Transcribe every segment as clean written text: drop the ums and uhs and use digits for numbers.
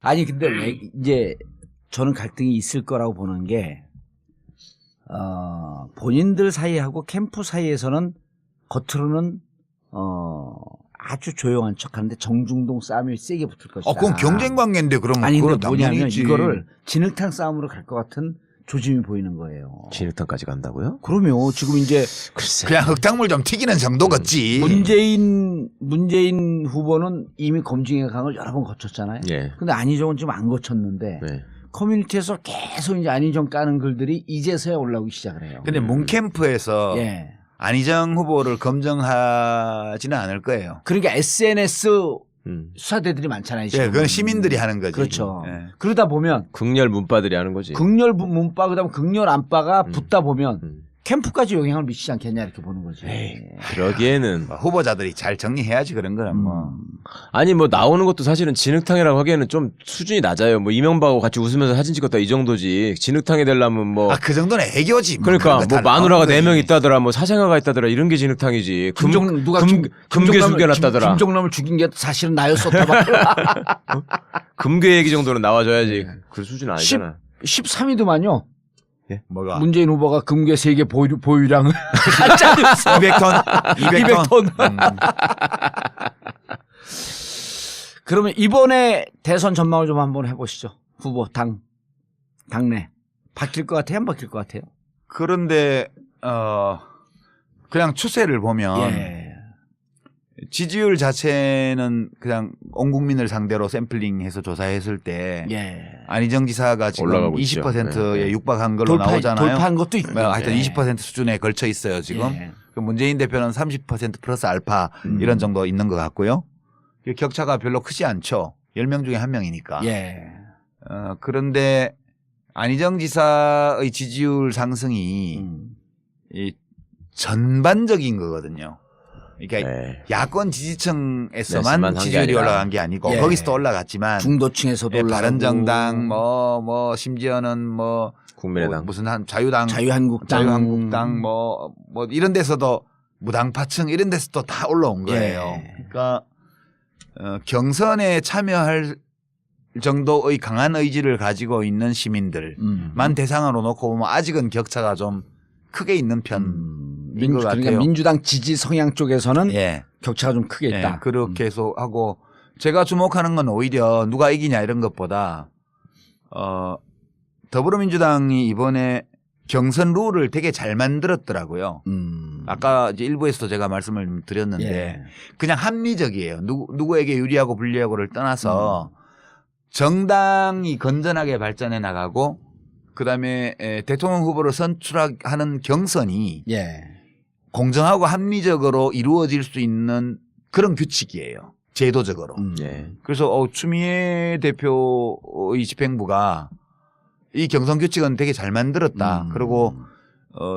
아니 근데 왜 이제 저는 갈등이 있을 거라고 보는 게 본인들 사이하고 캠프 사이에서는 겉으로는 아주 조용한 척하는데 정중동 싸움이 세게 붙을 것이다. 그건 경쟁 관계인데 그러면 아니 그건 근데 뭐냐면 당연히지. 이거를 진흙탕 싸움으로 갈 것 같은 조짐이 보이는 거예요. 진흙탕까지 간다고요? 그러면 지금 이제 글쎄. 그냥 흙탕물 좀 튀기는 정도겠지. 문재인 후보는 이미 검증의 강을 여러 번 거쳤잖아요. 예. 근데 안희정은 지금 안 거쳤는데 네. 커뮤니티에서 계속 이제 안희정 까는 글들이 이제서야 올라오기 시작을 해요. 근데 문캠프에서 예. 안희정 후보를 검증하지는 않을 거예요. 그러니까 SNS 음. 수사대들이 많잖아요. 지금. 예, 그건 시민들이 하는 거지. 그렇죠. 예. 그러다 보면 극렬 문바들이 하는 거지. 극렬 문바 그다음 극렬 안바가 붙다 보면 음. 캠프까지 영향을 미치지 않겠냐 이렇게 보는 거지. 그러기에는 후보자들이 잘 정리해야지 그런 거는 뭐. 아니 뭐 나오는 것도 사실은 진흙탕이라고 하기에는 좀 수준이 낮아요. 뭐 이명박하고 같이 웃으면서 사진 찍었다 이 정도지. 진흙탕이 되려면 뭐 그 정도는 애교지. 그러니까 뭐 다 마누라가 나오는 4명 거지. 있다더라, 뭐 사생아가 있다더라 이런 게 진흙탕이지. 김종남을 금괴 숨겨놨다더라. 김종남을 죽인 게 사실은 나였었다. 금괴 얘기 정도는 나와줘야지. 그 수준 아니잖아. 13위도만요. 뭐가? 문재인 후보가 금괴 3개 보유량을 가짜뉴스 200톤? 200톤. 그러면 이번에 대선 전망을 좀 한번 해보시죠. 후보 당내 바뀔 것 같아요? 안 바뀔 것 같아요? 그런데 그냥 추세를 보면 예. 지지율 자체는 그냥 온 국민을 상대로 샘플링해서 조사했을 때 예. 안희정 지사가 지금 올라가고 있죠. 20%에 육박한 걸로 나오잖아요. 돌파한 것도 있고. 하여튼 20% 수준에 걸쳐 있어요 지금. 예. 그 문재인 대표는 30% 플러스 알파 이런 정도 있는 것 같고요. 격차가 별로 크지 않죠. 10명 중에 1명이니까. 예. 그런데 안희정 지사의 지지율 상승이 이 전반적인 거거든요. 그러니까 네. 야권 지지층에서만 네서만 한게 지지율이 아니라. 올라간 게 아니고 예. 거기서도 올라갔지만 중도층에서도 올라가고 바른정당 뭐 심지어는 뭐 국민의당. 무슨 한 자유당 자유한국당 뭐 이런 데서도 무당파층 이런 데서도 다 올라온 거예요. 예. 그러니까 경선에 참여할 정도의 강한 의지를 가지고 있는 시민들만 대상으로 놓고 보면 아직은 격차가 좀 크게 있는 편인 것 같아요. 그러니까 민주당 지지 성향 쪽에서는 예. 격차가 좀 크게 있다. 예, 그렇게 해서 하고 제가 주목하는 건 오히려 누가 이기냐 이런 것보다 더불어민주당이 이번에 경선 룰을 되게 잘 만들었더라고요. 아까 이제 일부에서도 제가 말씀을 드렸는데 예. 그냥 합리적이에요. 누구에게 유리하고 불리하고를 떠나서 정당이 건전하게 발전해 나가고 그다음에 대통령 후보를 선출하는 경선이 예. 공정하고 합리적으로 이루어질 수 있는 그런 규칙이에요. 제도적으로. 예. 그래서 추미애 대표의 집행부가 이 경선 규칙은 되게 잘 만들었다. 그리고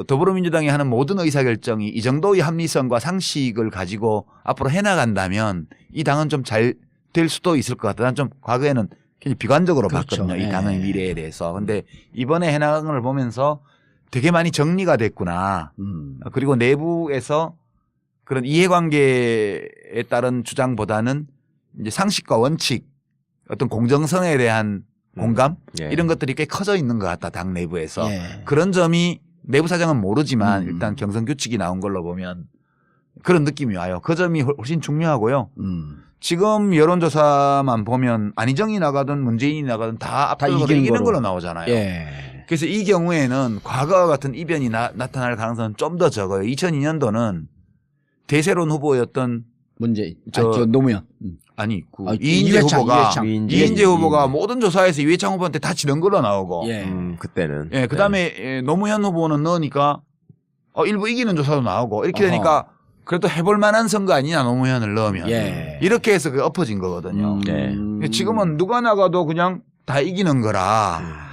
더불어민주당이 하는 모든 의사결정이 이 정도의 합리성과 상식을 가지고 앞으로 해나간다면 이 당은 좀 잘 될 수도 있을 것 같다. 난 좀 과거에는 굉장히 비관적으로 그렇죠. 봤거든요. 이 예. 당의 미래에 대해서. 근데 이번에 해나간 걸 보면서 되게 많이 정리가 됐구나. 그리고 내부에서 그런 이해관계에 따른 주장보다는 이제 상식과 원칙, 어떤 공정성에 대한 공감 예. 이런 것들이 꽤 커져 있는 것 같다. 당 내부에서. 예. 그런 점이 내부 사정은 모르지만 일단 경선 규칙이 나온 걸로 보면 그런 느낌이 와요. 그 점이 훨씬 중요하고요. 지금 여론조사만 보면 안희정이 나가든 문재인이 나가든 다 압도적으로 이기는 걸로 나오잖아요. 예. 그래서 이 경우에는 과거와 같은 이변이 나타날 가능성은 좀 더 적어요. 2002년도는 대세론 후보였던 문재인, 저 노무현. 아니 그 아, 이인재 후보가 이인재 후보가 이인재. 모든 조사에서 이회창 후보한테 다 지는 걸로 나오고, 예. 그때는. 예, 그다음에 노무현 후보는 넣으니까 일부 이기는 조사도 나오고 이렇게 어허. 되니까 그래도 해볼 만한 선거 아니냐 노무현을 넣으면 예. 이렇게 해서 그 엎어진 거거든요. 네. 지금은 누가 나가도 그냥 다 이기는 거라.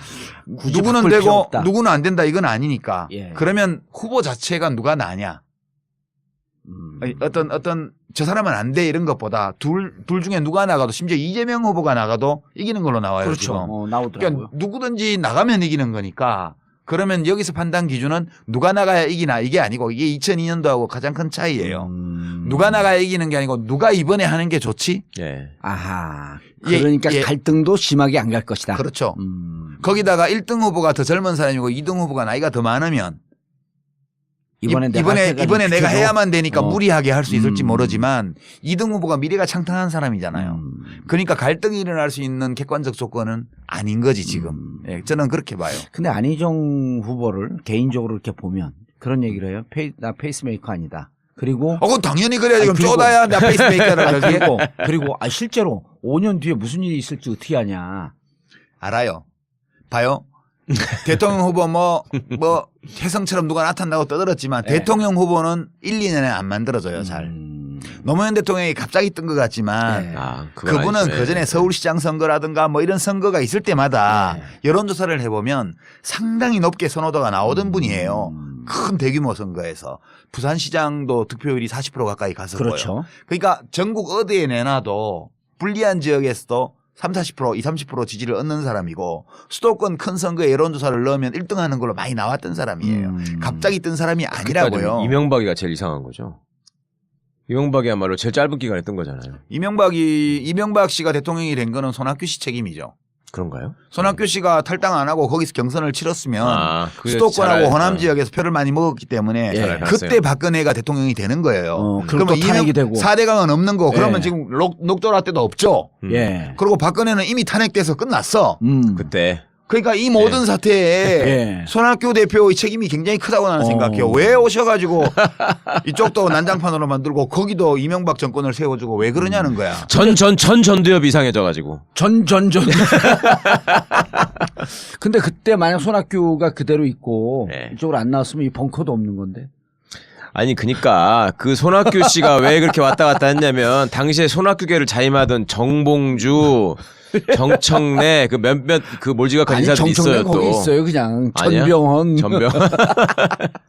굳이 누구는 바꿀 필요 되고 없다. 누구는 안 된다 이건 아니니까. 예. 그러면 후보 자체가 누가 나냐. 어떤 저 사람은 안 돼 이런 것보다 둘 중에 누가 나가도 심지어 이재명 후보가 나가도 이기는 걸로 나와요. 그렇죠. 지금. 나오더라고요. 그러니까 누구든지 나가면 이기는 거니까 그러면 여기서 판단 기준은 누가 나가야 이기나 이게 아니고 이게 2002년도하고 가장 큰 차이예요. 누가 나가야 이기는 게 아니고 누가 이번에 하는 게 좋지? 예. 아하. 예, 그러니까 예. 갈등도 심하게 안 갈 것이다. 그렇죠. 거기다가 1등 후보가 더 젊은 사람이고 2등 후보가 나이가 더 많으면 이번에 이번에 내가 해야만 되니까 무리하게 할 수 있을지 음. 모르지만 2등 후보가 미래가 창탄한 사람이잖아요. 그러니까 갈등이 일어날 수 있는 객관적 조건은 아닌 거지 지금. 예, 저는 그렇게 봐요. 근데 안희정 후보를 개인적으로 이렇게 보면 그런 얘기를 해요. 나 페이스메이커 아니다. 그리고 그건 당연히 그래야지. 그럼 그리고- 쪼다야 나 페이스메이커를 하지. 그리고 실제로 5년 뒤에 무슨 일이 있을지 어떻게 아냐. 알아요. 봐요. 대통령 후보 뭐 혜성처럼 누가 나타난다고 떠들었지만 네. 대통령 후보는 1, 2년에 안 만들어져요. 잘. 노무현 대통령이 갑자기 뜬 것 같지만 네. 아, 그건 그분은 아니죠. 그전에 예. 서울시장 선거라든가 뭐 이런 선거가 있을 때마다 네. 여론조사를 해보면 상당히 높게 선호도가 나오던 분이에요. 큰 대규모 선거에서. 부산시장도 득표율이 40% 가까이 갔었고요. 그렇죠. 그러니까 전국 어디에 내놔도 불리한 지역에서도 30, 40%, 20, 30% 지지를 얻는 사람이고 수도권 큰 선거에 여론조사를 넣으면 1등 하는 걸로 많이 나왔던 사람이에요. 갑자기 뜬 사람이 그러니까 아니라고요. 이명박이가 제일 이상한 거죠. 이명박이야말로 제일 짧은 기간에 뜬 거잖아요. 이명박 씨가 대통령이 된 거는 손학규 씨 책임이죠. 그런가요? 손학규 씨가 탈당 안 하고 거기서 경선을 치렀으면 그게 수도권하고 잘 호남 알- 지역에서 표를 많이 먹었기 때문에 예. 잘 그때 알았어요. 박근혜가 대통령이 되는 거예요. 그리고 또 탄핵이 되고. 4대강은 없는 거. 그러면 예. 지금 녹조라 때도 없죠. 예. 그리고 박근혜는 이미 탄핵돼서 끝났어. 그때 그러니까 이 모든 예. 사태에 예. 손학규 대표의 책임이 굉장히 크다고 나는 생각해요. 왜 오셔가지고 이쪽도 난장판으로 만들고 거기도 이명박 정권을 세워주고 왜 그러냐는 거야. 전두엽이 이상해져가지고. 전. 근데 그때 만약 손학규가 그대로 있고 네. 이쪽으로 안 나왔으면 이 벙커도 없는 건데. 아니 그니까 그 손학규 씨가 왜 그렇게 왔다 갔다 했냐면 당시에 손학규계를 자임하던 정봉주, 정청래 그 몇몇 그 몰지각한 아니 인사들이 정청래 있어요 거기 또. 있어요 그냥. 아니야? 전병헌. 전병.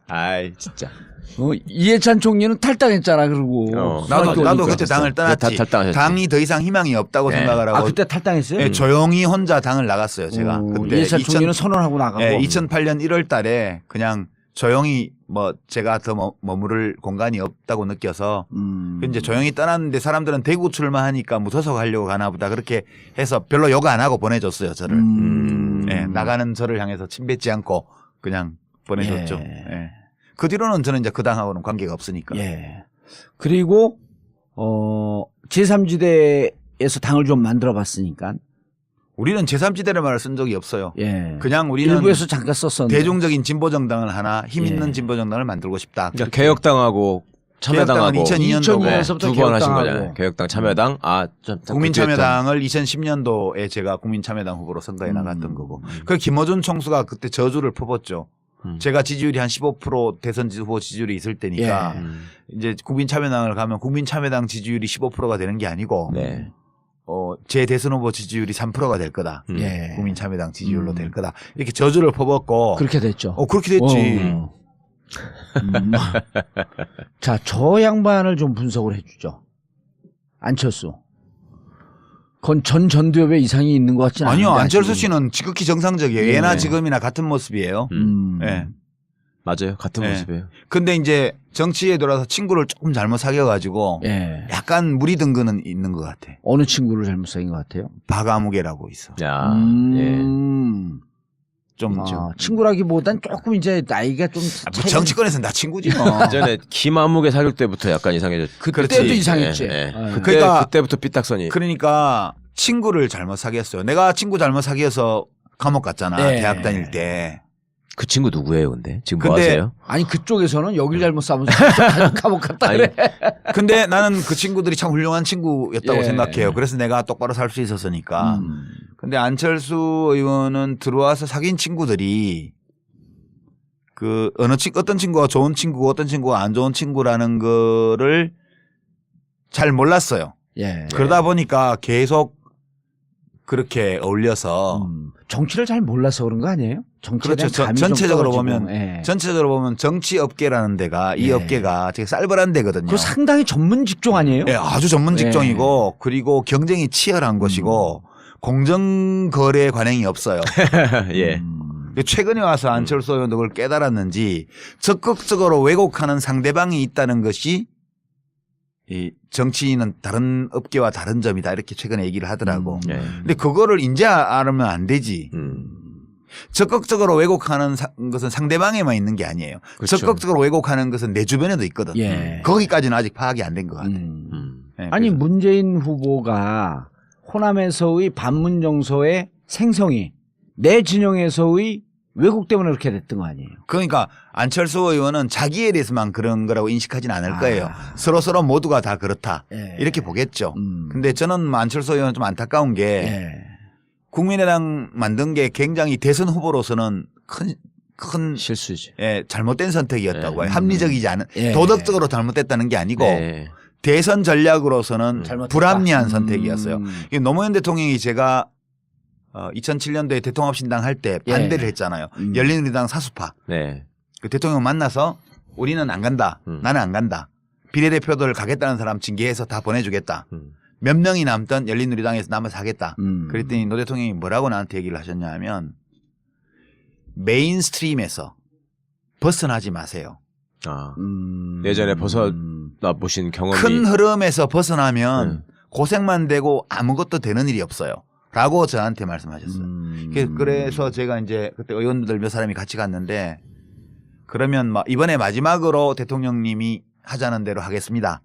아이 진짜. 이해찬 총리는 탈당했잖아 그러고. 나도 손학규 그때 오니까. 당을 떠났지. 탈당하셨지. 당이 더 이상 희망이 없다고 네. 생각을 하고 그때 탈당했어요? 예, 조용히 혼자 당을 나갔어요. 제가 그때 이해찬 총리는 선언하고 나가고. 2008년 1월 달에 그냥 조용히 뭐 제가 더 머무를 공간이 없다고 느껴서 이제 조용히 떠났는데 사람들은 대구 출마하니까 무소속 하려고 가나 보다 그렇게 해서 별로 욕 안 하고 보내줬어요. 저를. 예, 나가는 저를 향해서 침뱉지 않고 그냥 보내줬죠. 예. 그 뒤로는 저는 이제 그 당하고는 관계가 없으니까. 예. 그리고 제3지대에서 당을 좀 만들어 봤으니까. 우리는 제3지대를 말을 쓴 적이 없어요. 예. 그냥 우리는 일부에서 잠깐 썼었는데. 대중적인 진보 정당을 하나 힘 있는 예. 진보 정당을 만들고 싶다. 그러니까 개혁당하고 참여당하고 개혁당은 2002년에서부터 두 번 하신 개혁당하고. 거잖아요. 개혁당, 참여당. 국민참여당을 2010년도에 제가 국민참여당 후보로 선거에 나갔던 거고. 그 김어준 총수가 그때 저주를 퍼붓죠. 제가 지지율이 한 15% 대선 후보 지지율이 있을 때니까 이제 국민참여당을 가면 국민참여당 지지율이 15%가 되는 게 아니고 네. 제 대선 후보 지지율이 3%가 될 거다. 예. 국민참여당 지지율로 될 거다. 이렇게 저주를 퍼붓고 그렇게 됐죠. 그렇게 됐지. 자, 저 양반을 좀 분석을 해주죠. 안철수. 그건 전두엽에 이상이 있는 것 같지는 않은데. 아니요. 안철수 아직은. 씨는 지극히 정상적이에요. 예. 예나 지금이나 같은 모습이에요. 예. 맞아요. 같은 네. 모습이에요. 근데 이제 정치에 들어와서 친구를 조금 잘못 사귀어가지고 예. 약간 무리 든 거는 있는 것 같아. 어느 친구를 잘못 사귄 것 같아요? 박아무개라고 있어. 야, 예. 좀 친구라기보단 조금 이제 나이가 좀. 뭐 정치권에서는 다 친구지 뭐. 예전에 김아무개 사귈 때부터 약간 이상해졌죠. 그때도 그렇지. 이상했지. 예, 예. 예. 그러니까- 그때부터 삐딱선이. 그러니까 친구를 잘못 사귀었어요. 내가 친구 잘못 사귀어서 감옥 갔잖아. 예. 대학 다닐 때. 그 친구 누구예요, 근데? 지금 뭐 근데 하세요? 아니 그쪽에서는 여길 잘못 싸면서 감옥 갔다 아니, 그래. 근데 나는 그 친구들이 참 훌륭한 친구였다고 예. 생각해요. 그래서 내가 똑바로 살 수 있었으니까. 근데 안철수 의원은 들어와서 사귄 친구들이 그 어떤 친구가 좋은 친구고 어떤 친구가 안 좋은 친구라는 거를 잘 몰랐어요. 예. 그러다 보니까 계속 그렇게 어울려서 정치를 잘 몰라서 그런 거 아니에요? 정치에 그렇죠. 대한 감이 좀 전체적으로 떨어지고. 보면 예. 전체적으로 보면 정치 업계라는 데가 이 예. 업계가 되게 쌀벌한 데거든요. 그 상당히 전문 직종 아니에요? 예, 아주 전문 예. 직종이고 그리고 경쟁이 치열한 것이고 공정 거래 관행이 없어요. 예. 최근에 와서 안철수 의원도 그걸 깨달았는지 적극적으로 왜곡하는 상대방이 있다는 것이 이 정치인은 다른 업계와 다른 점이다 이렇게 최근에 얘기를 하더라고. 네. 근데 그거를 이제 알면 안 되지. 적극적으로 왜곡하는 것은 상대방에만 있는 게 아니에요. 그렇죠. 적극적으로 왜곡하는 것은 내 주변에도 있거든. 예. 거기까지는 아직 파악이 안 된 것 같아. 네, 아니 그래서. 문재인 후보가 호남에서의 반문 정서의 생성이 내 진영에서의 왜곡 때문에 그렇게 됐던 거 아니에요? 그러니까 안철수 의원은 자기에 대해서만 그런 거라고 인식하진 않을 거예요. 서로 모두가 다 그렇다. 예. 이렇게 보겠죠. 음. 근데 저는 안철수 의원은 좀 안타까운 게 예. 국민의당 만든 게 굉장히 대선 후보로서는 큰 실수지. 예, 잘못된 선택이었다고 예. 해요. 합리적이지 않은 예. 도덕적으로 잘못됐다는 게 아니고 네. 대선 전략으로서는 잘못됐다. 불합리한 선택이었어요. 음. 이게 노무현 대통령이 제가 2007년도에 대통합신당 할 때 예. 반대를 했잖아요. 열린우리당 사수파. 네. 그 대통령 만나서 우리는 안 간다. 나는 안 간다. 비례대표들 가겠다는 사람 징계해서 다 보내주겠다. 몇 명이 남던 열린우리당에서 남아서 하겠다. 그랬더니 노 대통령이 뭐라고 나한테 얘기를 하셨냐 하면 메인스트림에서 벗어나지 마세요. 아. 예전에 벗어나 보신 경험이 큰 흐름에서 벗어나면 고생만 되고 아무것도 되는 일이 없어요. 라고 저한테 말씀하셨어요. 그래서 제가 이제 그때 의원들 몇 사람이 같이 갔는데 그러면 막 이번에 마지막으로 대통령님이 하자는 대로 하겠습니다.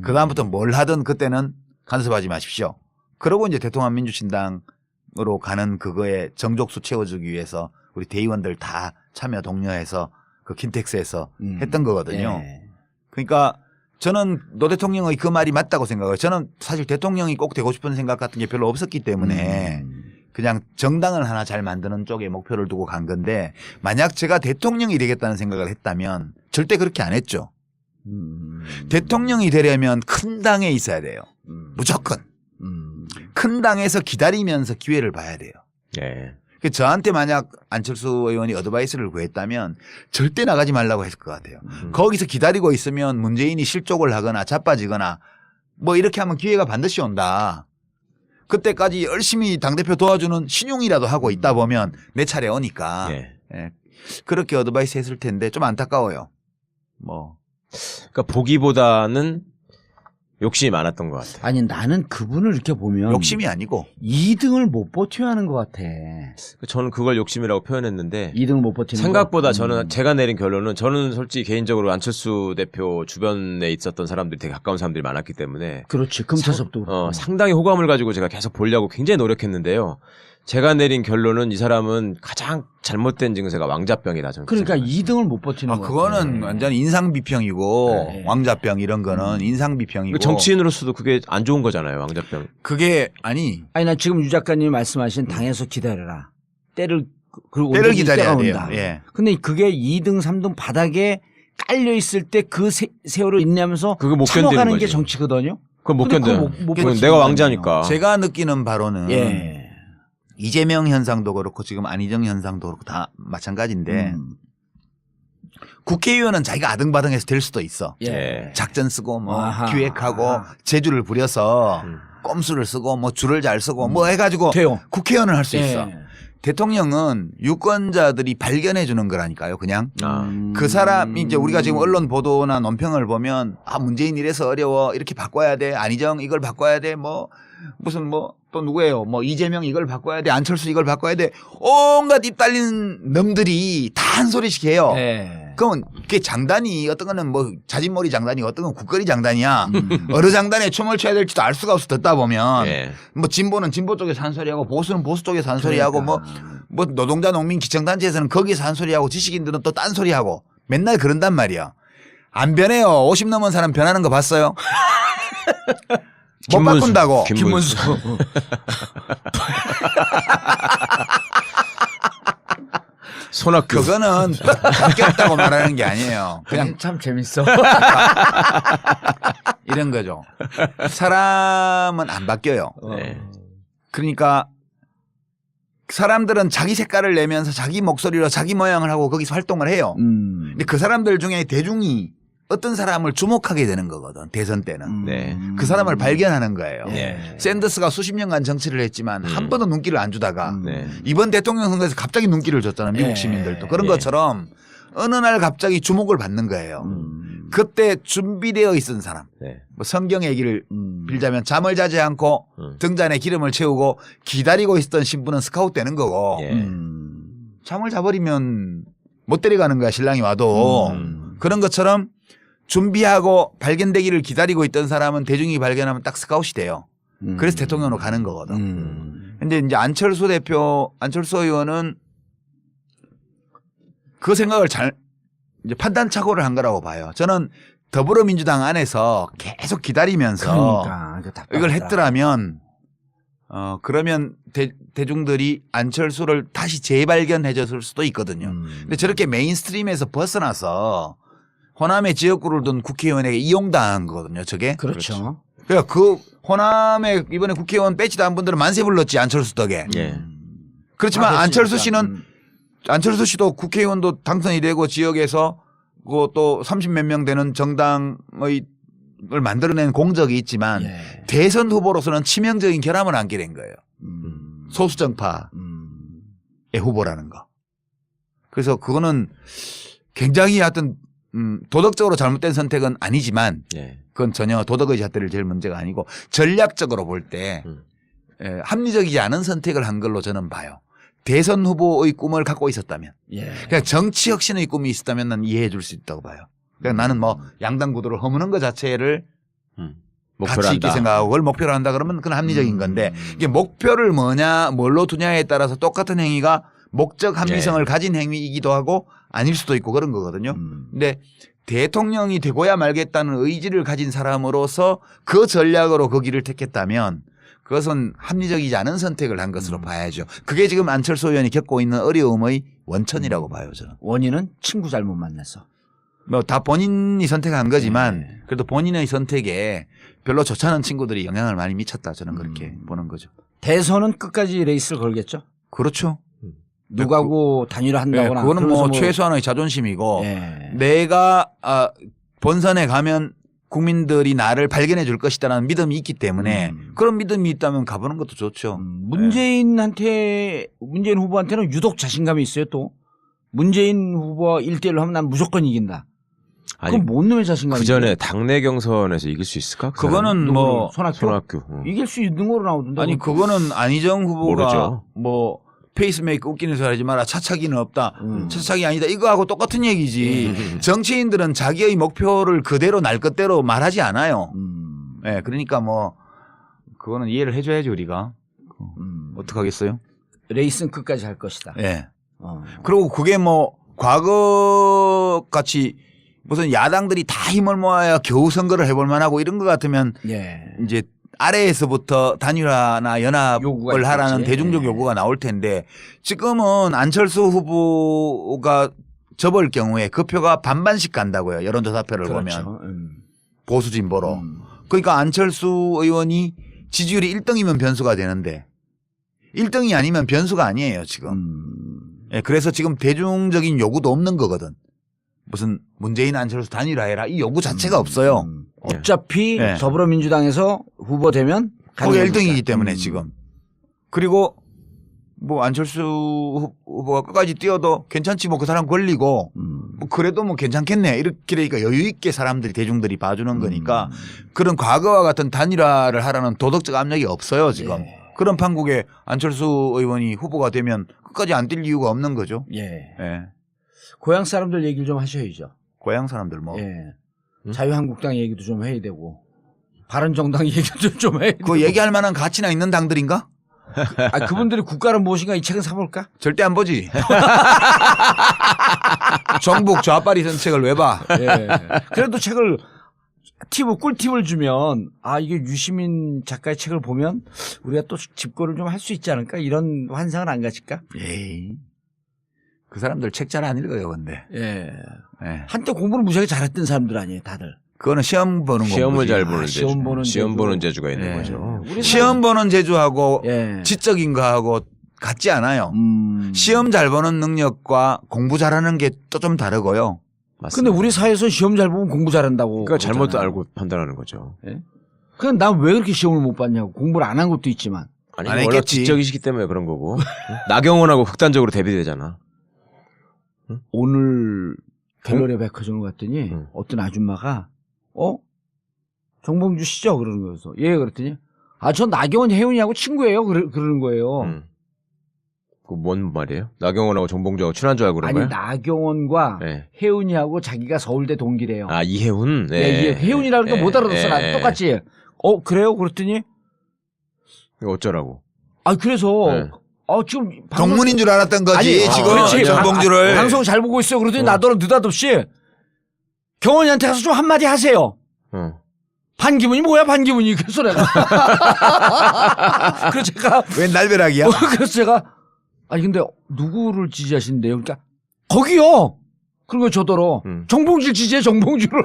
그다음부터 뭘 하든 그때는 간섭하지 마십시오. 그러고 이제 대통합민주신당으로 가는 그거에 정족수 채워주기 위해서 우리 대의원들 다 참여 독려해서 그 킨텍스에서 했던 거거든요. 예. 그러니까 저는 노 대통령의 그 말이 맞다고 생각해요. 저는 사실 대통령이 꼭 되고 싶은 생각 같은 게 별로 없었기 때문에 그냥 정당을 하나 잘 만드는 쪽에 목표를 두고 간 건데 만약 제가 대통령이 되겠다는 생각을 했다면 절대 그렇게 안 했죠. 대통령이 되려면 큰 당에 있어야 돼요. 무조건. 큰 당에서 기다리면서 기회를 봐야 돼요. 네. 저한테 만약 안철수 의원이 어드바이스를 구했다면 절대 나가지 말라고 했을 것 같아요. 거기서 기다리고 있으면 문재인이 실족을 하거나 자빠지거나 뭐 이렇게 하면 기회가 반드시 온다. 그때까지 열심히 당대표 도와주는 신용이라도 하고 있다 보면 내 차례 오니까 네. 예. 그렇게 어드바이스 했을 텐데 좀 안타까워요. 뭐. 그러니까 보기보다는 욕심이 많았던 것 같아요. 아니 나는 그분을 이렇게 보면 욕심이 아니고 2등을 못 버텨야 하는 것 같아. 저는 그걸 욕심이라고 표현했는데 2등을 못 버티는 생각보다 거. 저는 제가 내린 결론은 저는 솔직히 개인적으로 안철수 대표 주변에 있었던 사람들이 되게 가까운 사람들이 많았기 때문에 그렇지 금태섭도 그렇고. 상당히 호감을 가지고 제가 계속 보려고 굉장히 노력했는데요. 제가 내린 결론은 이 사람은 가장 잘못된 증세가 왕자병이다. 저는 그러니까 생각합니다. 2등을 못 버티는 거. 그거는 완전 인상비평이고 네. 왕자병 이런 거는 인상비평이고 정치인으로서도 그게 안 좋은 거잖아요. 왕자병. 그게 아니 아니 나 지금 유 작가님이 말씀하신 당에서 기다려라. 때를 그리고 때를 언제든지 기다려야 때가 돼요. 온다. 예. 근데 그게 2등 3등 바닥에 깔려 있을 때 그 세월을 인내하면서 그거 못 참아가는 견디는 게 거지. 정치거든요. 그걸 못 근데 견뎌요. 그거 못 그건 버티는 내가 거 왕자니까. 제가 느끼는 바로는 예. 이재명 현상도 그렇고 지금 안희정 현상도 그렇고 다 마찬가지인데 국회의원은 자기가 아등바등해서 될 수도 있어. 예. 작전 쓰고 뭐 아하. 기획하고 아하. 재주를 부려서 꼼수를 쓰고 뭐 줄을 잘 쓰고 뭐 해가지고 돼요. 국회의원을 할 수 예. 있어. 대통령은 유권자들이 발견해 주는 거라니까요. 그냥 그 사람 이제 우리가 지금 언론 보도나 논평을 보면 아 문재인 이래서 어려워 이렇게 바꿔야 돼 안희정 이걸 바꿔야 돼 뭐 무슨 뭐 또 누구예요 뭐 이재명 이걸 바꿔야 돼 안철수 이걸 바꿔야 돼 온갖 입 달린 놈들이 다 한 소리씩 해요. 예. 그러면 그게 장단이 어떤 거는 뭐 자진몰이 장단이 어떤 건 국거리 장단이야. 어느 장단에 춤을 춰야 될지도 알 수가 없어 듣다 보면 예. 뭐 진보는 진보 쪽에서 한 소리하고 보수는 보수 쪽에서 한 소리하고 뭐 노동자 농민 기청단체에서는 거기서 한 소리하고 지식인들은 또 딴 소리하고 맨날 그런단 말이야. 안 변해요. 50 넘은 사람 변하는 거 봤어요? 못 김문수. 바꾼다고. 김문수. 손학규. 그거는 바뀌었다고 말하는 게 아니에요. 그냥 참 재밌어. 이런 거죠. 사람은 안 바뀌어요. 네. 그러니까 사람들은 자기 색깔을 내면서 자기 목소리로 자기 모양을 하고 거기서 활동을 해요. 근데 그 사람들 중에 대중이 어떤 사람을 주목하게 되는 거거든. 대선 때는. 네. 그 사람을 발견하는 거예요. 예. 샌더스가 수십 년간 정치를 했지만 한 번도 눈길을 안 주다가 네. 이번 대통령 선거에서 갑자기 눈길을 줬잖아요. 미국 예. 시민들도. 그런 예. 것처럼 어느 날 갑자기 주목을 받는 거예요. 그때 준비되어 있던 사람. 네. 뭐 성경 얘기를 빌자면 잠을 자지 않고 등잔에 기름을 채우고 기다리고 있었던 신부는 스카웃 되는 거고 예. 잠을 자버리면 못 데려가는 거야 신랑이 와도. 그런 것처럼 준비하고 발견되기를 기다리고 있던 사람은 대중이 발견하면 딱 스카웃이 돼요. 그래서 대통령으로 가는 거거든. 근데 이제 안철수 의원은 그 생각을 잘 이제 판단착오를 한 거라고 봐요. 저는 더불어민주당 안에서 계속 기다리면서 그러니까 이걸 했더라면 그러면 대중들이 안철수를 다시 재발견해 줬을 수도 있거든요. 근데 저렇게 메인스트림에서 벗어나서 호남의 지역구를 둔 국회의원에게 이용당한 거거든요. 저게. 그렇죠. 그러니까 그 호남에 이번에 국회의원 배치 단 분들은 만세 불렀지 안철수 덕에. 예. 그렇지만 아, 안철수 그렇습니까? 씨는 안철수 씨도 국회의원도 당선이 되고 지역에서 그또 30몇 명 되는 정당을 만들어낸 공적이 있지만 예. 대선 후보로서는 치명적인 결함을 안게 된 거예요. 소수정파의 후보라는 거. 그래서 그거는 굉장히 하여튼 도덕적으로 잘못된 선택은 아니지만 예. 그건 전혀 도덕의 잣대를 제일 문제가 아니고 전략적으로 볼 때 합리적이지 않은 선택을 한 걸로 저는 봐요. 대선 후보의 꿈을 갖고 있었다면. 예. 그냥 정치 혁신의 꿈이 있었다면 난 이해해 줄 수 있다고 봐요. 그냥 나는 뭐 양당 구도를 허무는 것 자체를 목표로 가치 있게 한다. 생각하고 그걸 목표로 한다 그러면 그건 합리적인 건데 이게 목표를 뭘로 두냐에 따라서 똑같은 행위가 목적 합리성을 가진 행위이기도 하고 아닐 수도 있고 그런 거거든요. 근데 대통령이 되고야 말겠다는 의지를 가진 사람으로서 그 전략으로 그 길을 택했다면 그것은 합리적이지 않은 선택을 한 것으로 봐야죠. 그게 지금 안철수 의원이 겪고 있는 어려움의 원천이라고 봐요, 저는. 원인은 친구 잘못 만나서. 뭐 다 본인이 선택한 거지만 네. 그래도 본인의 선택에 별로 좋지 않은 친구들이 영향을 많이 미쳤다. 저는 그렇게 보는 거죠. 대선은 끝까지 레이스를 걸겠죠. 그렇죠. 누가고 단일화한다거나. 그거는 뭐 그러면서 최소한의 자존심이고 예. 내가 본선에 가면 국민들이 나를 발견해 줄 것이다라는 믿음이 있기 때문에 그런 믿음이 있다면 가보는 것도 좋죠. 문재인 후보한테는 유독 자신감이 있어요 또. 문재인 후보와 1대1로 하면 난 무조건 이긴다. 아니, 그건 뭔 놈의 자신감이야. 그 전에 당내 경선에서 이길 수 있을까? 그 그거는 뭐 손학규? 손학규. 이길 수 있는 거로 나오던데. 아니 그거는 안희정 후보가 모르죠. 뭐 페이스메이커 웃기는 소리 하지 마라. 차차기는 없다. 차차기 아니다. 이거하고 똑같은 얘기지. 정치인들은 자기의 목표를 그대로 날 것대로 말하지 않아요. 예, 그러니까 뭐 그거는 이해를 해줘야지 우리가. 어떡하겠어요? 레이스는 끝까지 할 것이다. 예. 그리고 그게 뭐 과거 같이 무슨 야당들이 다 힘을 모아야 겨우 선거를 해볼 만하고 이런 것 같으면 예. 이제 아래에서부터 단일화나 요구가 연합을 하라는 있겠지. 대중적 예. 요구가 나올 텐데 지금은 안철수 후보가 접을 경우에 그 표가 반반씩 간다고요. 여론조사표를 그렇죠. 보면 보수 진보로. 그러니까 안철수 의원이 지지율이 1등이면 변수가 되는데 1등이 아니면 변수가 아니에요 지금. 예, 그래서 지금 대중적인 요구도 없는 거거든. 무슨 문재인 안철수 단일화해라 이 요구 자체가 없어요. 어차피 예. 더불어민주당에서 후보 되면 거기 가는 1등이기 거니까. 때문에 지금. 그리고 뭐 안철수 후보가 끝까지 뛰어도 괜찮지 뭐 그 사람 걸리고 뭐 그래도 뭐 괜찮겠네 이렇게 되니까 여유 있게 사람들이 대중들이 봐주는 거니까 그런 과거와 같은 단일화를 하라는 도덕적 압력이 없어요 지금. 예. 그런 판국에 안철수 의원이 후보가 되면 끝까지 안 뛸 이유가 없는 거죠. 예. 예. 고향 사람들 얘기를 좀 하셔야죠. 고향 사람들 뭐. 예. 자유한국당 얘기도 좀 해야 되고 바른정당 얘기도 좀 해야 되고. 그 얘기할 만한 가치나 있는 당들인가? 아, 그분들이 국가는 무엇인가 이 책은 사볼까? 절대 안 보지. 정북 좌빨이 선 책을 왜 봐? 예. 그래도 책을 꿀팁을 주면 아 이게 유시민 작가의 책을 보면 우리가 또 집고를 좀 할 수 있지 않을까 이런 환상은 안 가질까? 에이. 그 사람들 책 잘 안 읽어요, 근데. 예. 예. 한때 공부를 무지하게 잘했던 사람들 아니에요, 다들. 그거는 시험 보는 시험을 거지. 잘 보는 시험 재주. 보는 시험 재주. 보는 재주가 있는 예. 거죠. 시험 보는 재주하고 예. 지적인 거하고 같지 않아요. 시험 잘 보는 능력과 공부 잘하는 게 또 좀 다르고요. 근데 우리 사회에서 시험 잘 보면 공부 잘한다고. 그러니까 잘못 그러잖아요. 알고 판단하는 거죠. 예? 그냥 난 왜 그렇게 시험을 못 봤냐고. 공부를 안 한 것도 있지만. 아니 안 원래 했겠지. 지적이시기 때문에 그런 거고. 나경원하고 극단적으로 대비되잖아. 오늘 갤러리 백화점을 갔더니 응. 어떤 아줌마가 정봉주 씨죠? 그러는 거여서 예 그랬더니 전 나경원 혜윤이하고 친구예요. 그러는 거예요. 그뭔 말이에요? 나경원하고 정봉주하고 친한 줄 알고 그런 아니 거야? 나경원과 네. 혜윤이하고 자기가 서울대 동기래요. 아 이혜훈? 예, 예. 혜윤이라는 거 못 알아듣어. 나 똑같이. 그래요? 그랬더니 이거 어쩌라고? 그래서 네. 지금 동문인 줄 알았던 거지. 아니, 지금 그렇지. 정봉주를. 방송 잘 보고 있어요. 그러더니 나더러 느닷없이 경원이한테 가서 좀 한마디 하세요. 반기문이 뭐야 반기문이. 그래서 내가 그래서 제가 웬 날벼락이야? 그래서 제가 아니 근데 누구를 지지하시는데요? 그러니까 거기요. 그리고 저더러 정봉주를 지지해 정봉주를.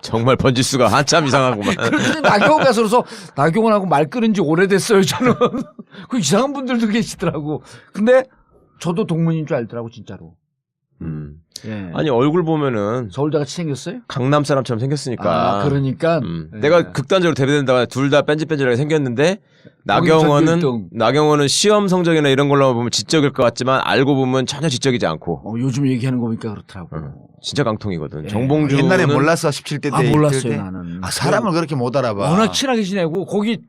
정말 번지수가 한참 이상하구만. 그래서 나경원 가서 그래서 나경원하고 말 끊은 지 오래됐어요 저는. 그 이상한 분들도 계시더라고. 근데 저도 동문인 줄 알더라고 진짜로. 예. 아니 얼굴 보면은 서울대 같이 생겼어요? 강남 사람처럼 생겼으니까. 그러니까 예. 내가 극단적으로 대비된다가 둘 다 뺀질뺀질하게 생겼는데 거기서 나경원은 시험 성적이나 이런 걸로 보면 지적일 것 같지만 알고 보면 전혀 지적이지 않고. 요즘 얘기하는 거 보니까 그렇더라고. 진짜 강통이거든. 예. 정봉주는 옛날에 몰랐어 17대 때. 몰랐어요 때. 나는. 사람을 그렇게 못 알아봐. 워낙 친하게 지내고 거기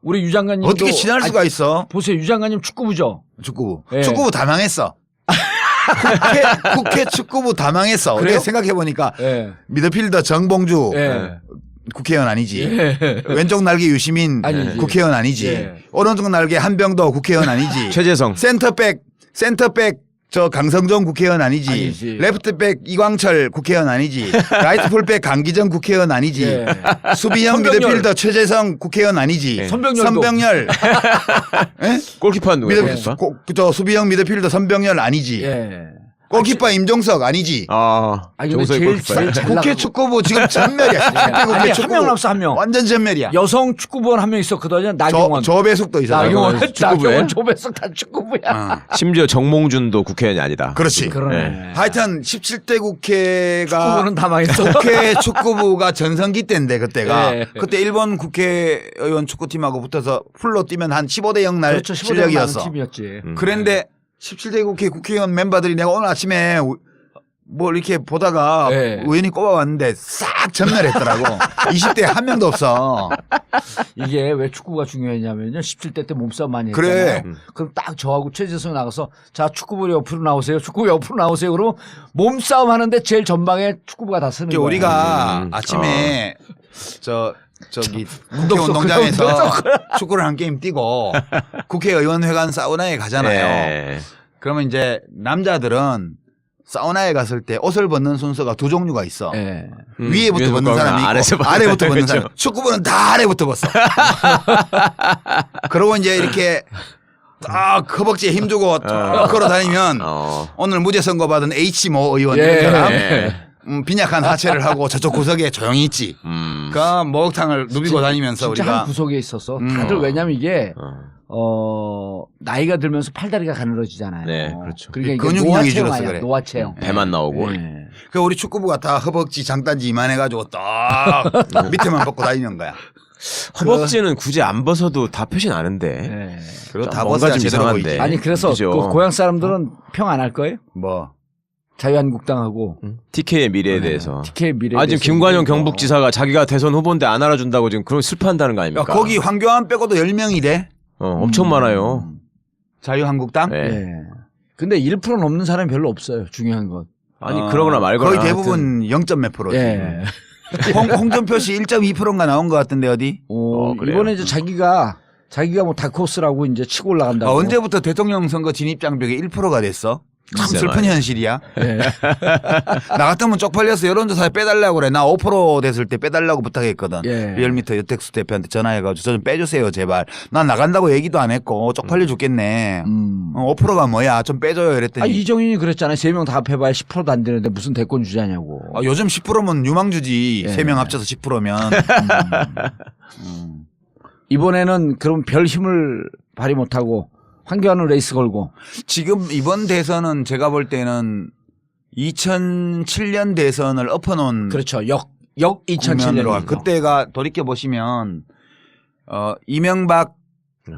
우리 유 장관님도 어떻게 친할 수가 있어? 보세요 유 장관님 축구부죠. 축구부. 예. 축구부 다 망했어. 국회 축구부 다 망했어. 그래요? 생각해 보니까 예. 미드필더 정봉주 예. 국회의원 아니지. 예. 왼쪽 날개 유시민 아니지. 국회의원 아니지. 예. 오른쪽 날개 한병도 국회의원 아니지. 최재성. 센터백 저 강성종 국회의원 아니지. 레프트백 이광철 국회의원 아니지. 라이트 풀백 강기정 국회의원 아니지. 예. 수비형 선병열. 미드필더 최재성 국회의원 아니지. 예. 선병열. 예? 골키퍼는 누구야? 저 수비형 미드필더 선병열 아니지. 예. 골키퍼 임종석 아니지. 아니 근데 제일 잘 국회 나가고. 축구부 지금 전멸이야. 아니 한 명 남았어 한 명. 완전 전멸이야. 여성 축구부원 한 명 있었거든요. 나경원. 조배숙도 있어. 나경원 조배석 다 축구부야. 심지어 정몽준도 국회의원이 아니다. 그렇지. 그러네. 하여튼 17대 국회가 축구부는 다 망했어. 국회 축구부가 전성기 때인데 그때가 예. 그때 일본 국회의원 축구팀하고 붙어서 풀로 뛰면 한 15대 0 날 그렇죠. 실력이었어. 팀이었지. 그런데 17대 국회의원 멤버들이 내가 오늘 아침에 뭘 이렇게 보다가 예. 우연히 꼽아왔는데 싹 전멸했더라고. 20대 한 명도 없어. 이게 왜 축구가 중요했냐면요. 17대 때 몸싸움 많이 그래. 했잖아요. 그럼 딱 저하고 최재성 나가서 자 축구부 옆으로 나오세요. 축구부 옆으로 나오세요. 그러면 몸싸움 하는데 제일 전방에 축구부가 다 쓰는 거야. 우리가 아침에 저기 국회운동장에서 축구를 한 게임 뛰고 국회의원회관 사우나에 가잖아요. 예. 그러면 이제 남자들은 사우나에 갔을 때 옷을 벗는 순서가 두 종류가 있어. 예. 위에부터 벗는 사람이 있고 아래부터 벗는 사람. 축구부는 다 아래부터 벗어. 그러고 이제 이렇게 딱 허벅지에 힘주고 걸어 다니면 오늘 무죄 선고 받은 H모 의원 이런 사람 빈약한 하체를 하고 저쪽 구석에 조용히 있지. 그 목욕탕을 누비고 다니면서 진짜 우리가 한 구석에 있어서 다들 왜냐면 이게 나이가 들면서 팔다리가 가늘어지잖아요. 네, 그렇죠. 그러니까 근육량이 줄어서 그래. 노화체형. 배만 나오고. 네. 그 우리 축구부가 다 허벅지 장단지 이만해가지고 딱 밑에만 벗고 다니는 거야. 허벅지는 굳이 안 벗어도 다 표시 나는데. 네. 그리고 다 뭔가 벗어야 좀 제대로 이상한데. 보이지. 아니 그래서 그죠. 그 고향 사람들은 평 안 할 거예요? 뭐 자유한국당하고 TK의 미래에 대해서. TK 미래. 지금 김관영 경북지사가 자기가 대선 후보인데 안 알아준다고 지금 그런 슬퍼한다는 거 야, 아닙니까? 거기 황교안 빼고도 10명이래. 엄청 많아요. 자유한국당? 네. 네. 근데 1% 넘는 사람이 별로 없어요. 중요한 건. 아니 그러거나 말거나. 거의 대부분 0. 몇 프로지. 예. 홍준표 씨 1.2%인가 나온 것 같은데 어디? 그래요? 이번에 이제 자기가 뭐 다크호스라고 이제 치고 올라간다고. 언제부터 대통령 선거 진입 장벽이 1%가 됐어? 참 글쎄 슬픈 말이야. 현실이야. 예. 나 같으면 쪽팔려서 여론조사에 빼달라고 그래. 나 5% 됐을 때 빼달라고 부탁했거든. 예. 리얼미터 여택수 대표한테 전화해가지고 저 좀 빼주세요 제발. 난 나간다고 얘기도 안 했고 쪽팔려 죽겠네. 5%가 뭐야 좀 빼줘요 이랬더니. 이정인이 그랬잖아요. 3명 다 합해봐야 10%도 안 되는데 무슨 대권 주자냐고. 요즘 10%면 유망주지. 예. 3명 합쳐서 10%면. 이번에는 그럼 별 힘을 발휘 못하고 황교안은 레이스 걸고. 지금 이번 대선은 제가 볼 때는 2007년 대선을 엎어놓은 그렇죠. 역 2007년. 그때가 돌이켜 보시면 이명박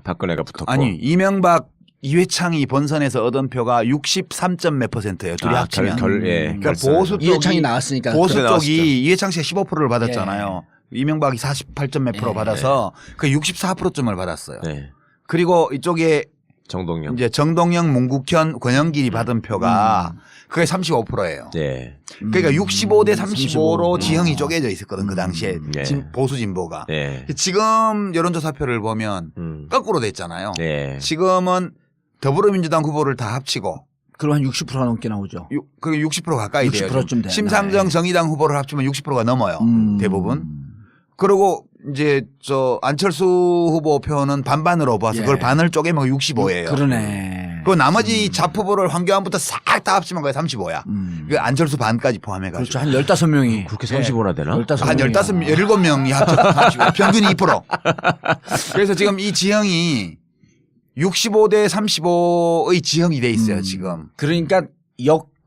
박근혜가 붙었고. 아니 이명박 이회창이 본선에서 얻은 표가 63점 몇 %예요. 둘이 합치면. 그러니까 보수 쪽이 이해창이 나왔으니까. 보수 그래, 쪽이 이회창 씨가 15%를 받았잖아요. 이명박이 48점 몇 프로 받아서 그 64%점을 받았어요. 네. 그리고 이쪽에 정동영. 이제 정동영, 문국현, 권영길이 받은 표가 그게 35%예요. 네. 그러니까 65대 35로 35. 지형이 쪼개져 있었거든 그 당시에 네. 보수 진보가. 네. 지금 여론조사표를 보면 거꾸로 됐잖아요. 네. 지금은 더불어민주당 후보를 다 합치고 그럼 한 60%가 넘게 나오죠. 그게 60% 가까이 돼요. 60%쯤 돼. 심상정 정의당 후보를 합치면 60%가 넘어요. 대부분. 그리고 이제 저 안철수 후보 표는 반반으로 봐서 예. 그걸 반을 쪼개면 65예요. 그러네. 그 나머지 잡 후보를 황교안부터 싹 다 합치면 그게 35야. 그 안철수 반까지 포함해가지고. 그렇죠. 한 15명이. 그렇게 35나 되나? 15명이야. 한 17명이 합치고 평균 2%. 그래서 지금 이 지형이 65대 35의 지형이 돼 있어요, 지금. 그러니까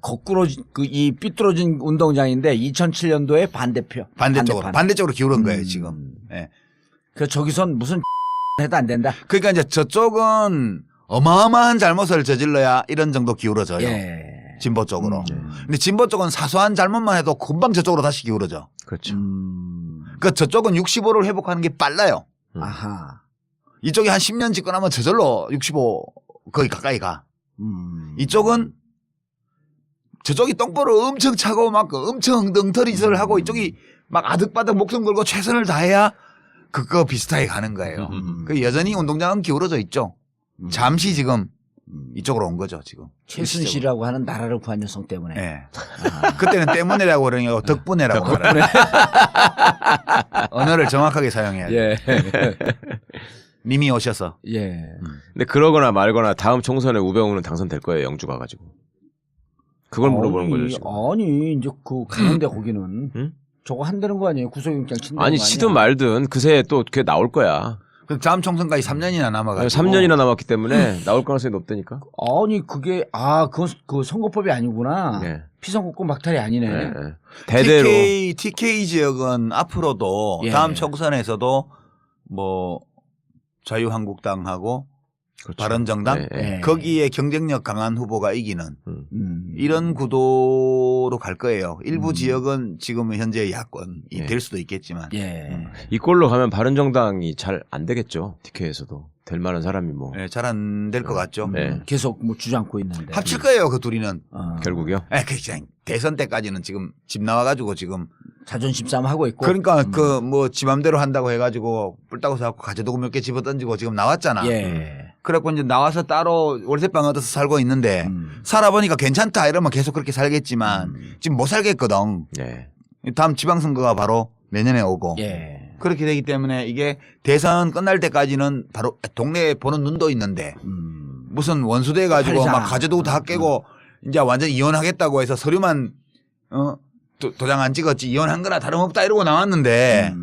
거꾸로 이 삐뚤어진 운동장인데 2007년도에 반대표. 반대쪽으로. 반대쪽으로 기울은 거예요, 음. 지금. 예. 그 저기선 무슨 해도 안 된다. 그러니까 이제 저쪽은 어마어마한 잘못을 저질러야 이런 정도 기울어져요. 예. 진보 쪽으로. 근데 진보 쪽은 사소한 잘못만 해도 금방 저쪽으로 다시 기울어져. 그렇죠. 그러니까 저쪽은 65를 회복하는 게 빨라요. 아하. 이쪽이 한 10년 집권하면 저절로 65 거의 가까이 가. 이쪽은 저쪽이 똥볼을 엄청 차고 막 엄청 엉터리짓을 하고 이쪽이 막 아득바득 목숨 걸고 최선을 다해야 그거 비슷하게 가는 거예요. 그 여전히 운동장은 기울어져 있죠. 잠시 지금 이쪽으로 온 거죠, 지금. 최순실이라고 하는 나라를 구한 여성 때문에. 네. 그때는 때문에라고 그러냐고 덕분에라고 하더라고요. 언어를 정확하게 사용해야 돼요. 예. 님이 오셔서. 예. 근데 그러거나 말거나 다음 총선에 우병우는 당선될 거예요. 영주 가가지고. 그걸 물어보는 거죠. 지금. 아니 이제 그 가는데 거기는 저거 한다는 거 아니에요? 구속영장 친다는 아니 거 아니야? 치든 말든 그새 또 그게 나올 거야. 그 다음 총선까지 3년이나 남아가지고. 3년이나 남았기 때문에 나올 가능성이 높다니까. 아니 그게 그건 그 선거법이 아니구나. 네. 피선거권 박탈이 아니네. 네. 대대로. TK 지역은 앞으로도 예. 다음 총선에서도 뭐 자유한국당하고 그렇죠. 바른정당 네, 네. 예. 거기에 경쟁력 강한 후보가 이기는 이런 구도로 갈 거예요. 일부 지역은 지금 현재 야권이 예. 될 수도 있겠지만. 예. 이 꼴로 가면 바른정당이 잘 안 되겠죠. TK에서도 될 만한 사람이 뭐 잘 안 될 것 같죠. 네. 계속 뭐 주장고 있는데. 합칠 거예요, 그 둘이는. 결국요. 그냥 대선 때까지는 지금 집 나와가지고 지금. 자존심 싸움 하고 있고. 그러니까 그 뭐 지 맘대로 한다고 해가지고 뿔따고 사갖고 가재도구 몇 개 집어 던지고 지금 나왔잖아. 예. 그래갖고 이제 나와서 따로 월세방 얻어서 살고 있는데 살아보니까 괜찮다 이러면 계속 그렇게 살겠지만 지금 못 살겠거든. 네. 다음 지방선거가 바로 내년에 오고. 예. 그렇게 되기 때문에 이게 대선 끝날 때까지는 바로 동네에 보는 눈도 있는데 무슨 원수돼 가지고 팔자. 막 가재도구 다 깨고 이제 완전 이혼하겠다고 해서 서류만 도장 안 찍었지 이혼한 거나 다름없다 이러고 나왔는데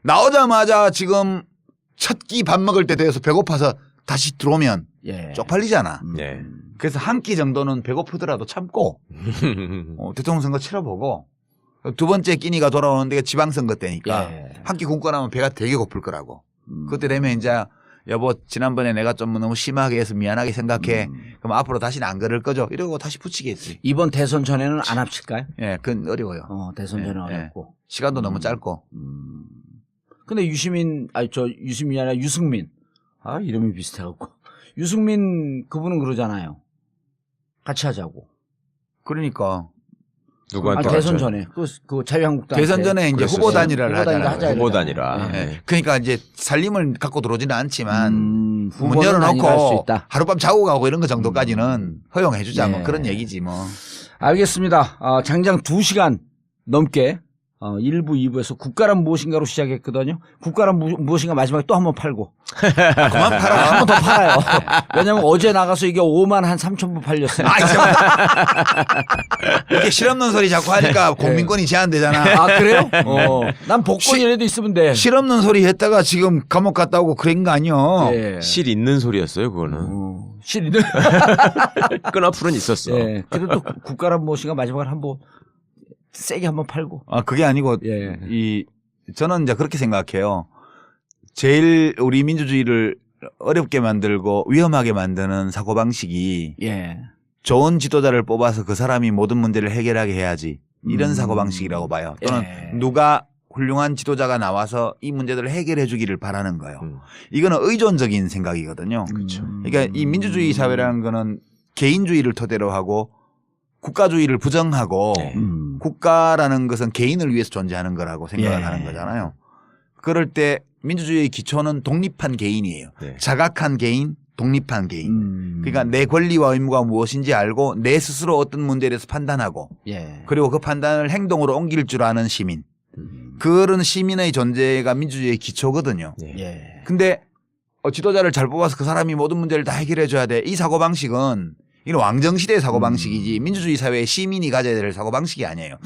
나오자마자 지금 첫 끼 밥 먹을 때 돼서 배고파서 다시 들어오면 예. 쪽팔리잖아. 네. 그래서 한 끼 정도는 배고프더라도 참고 대통령 선거 치러보고 두 번째 끼니가 돌아오는 데가 지방선거 때니까 예. 한 끼 굶고 나면 배가 되게 고플 거라고. 그때 되면 이제 여보 지난번에 내가 좀 너무 심하게 해서 미안하게 생각해. 그럼 앞으로 다시는 안 그럴 거죠. 이러고 다시 붙이겠지. 이번 대선 전에는 안 합칠까요? 예, 그건 어려워요. 대선 전에 예, 어렵고. 시간도 너무 짧고. 근데 유시민이 아니라 유승민. 이름이 비슷해갖고. 유승민 그분은 그러잖아요. 같이 하자고. 그러니까 누구한테 대선 맞죠? 전에 그 자유한국당 대선 전에 이제 후보 단일화를 하잖아요. 후보 단일화. 네. 네. 그러니까 이제 살림을 갖고 들어오지는 않지만 문 후보는 단일화할 수 열어놓고 있다. 하룻밤 자고 가고 이런 거 정도까지는 허용해주자 뭐 네. 그런 얘기지 뭐. 알겠습니다. 장장 2시간 넘게 1부, 2부에서 국가란 무엇인가로 시작했거든요. 국가란 무엇인가 마지막에 또 한 번 팔고. 그만 팔아. 한 번 더 팔아요. 왜냐면 어제 나가서 이게 5만 한 3천 부 팔렸어요. 이렇게 실없는 소리 자꾸 하니까 공민권이 제한되잖아. 아, 그래요? 난 복권이라도 있으면 돼. 실없는 소리 했다가 지금 감옥 갔다 오고 그런 거 아니요. 예. 실 있는 소리였어요, 그거는. 실 있는. 끈앞풀은 있었어. 예. 그래도 또 국가란 무엇인가 마지막에 한번 세게 한번 팔고. 아, 그게 아니고 예. 저는 이제 그렇게 생각해요. 제일 우리 민주주의를 어렵게 만들고 위험하게 만드는 사고방식이 예. 좋은 지도자를 뽑아서 그 사람이 모든 문제를 해결하게 해야지. 이런 사고방식이라고 봐요. 또는 누가 훌륭한 지도자가 나와서 이 문제들을 해결해 주기를 바라는 거예요. 이거는 의존적인 생각이거든요. 그렇죠. 그러니까 이 민주주의 사회라는 거는 개인주의를 토대로 하고 국가주의를 부정하고 국가라는 것은 개인을 위해서 존재하는 거라고 생각을 하는 거잖아요. 그럴 때 민주주의의 기초는 독립한 개인이에요. 자각한 개인, 독립한 개인. 그러니까 내 권리와 의무가 무엇인지 알고 내 스스로 어떤 문제에 대해서 판단하고 그리고 그 판단을 행동으로 옮길 줄 아는 시민. 그런 시민의 존재가 민주주의의 기초거든요. 근데 지도자를 잘 뽑아서 그 사람이 모든 문제를 다 해결해 줘야 돼. 이 사고방식은 이건 왕정시대의 사고방식이지 민주주의 사회의 시민이 가져야 될 사고방식이 아니에요.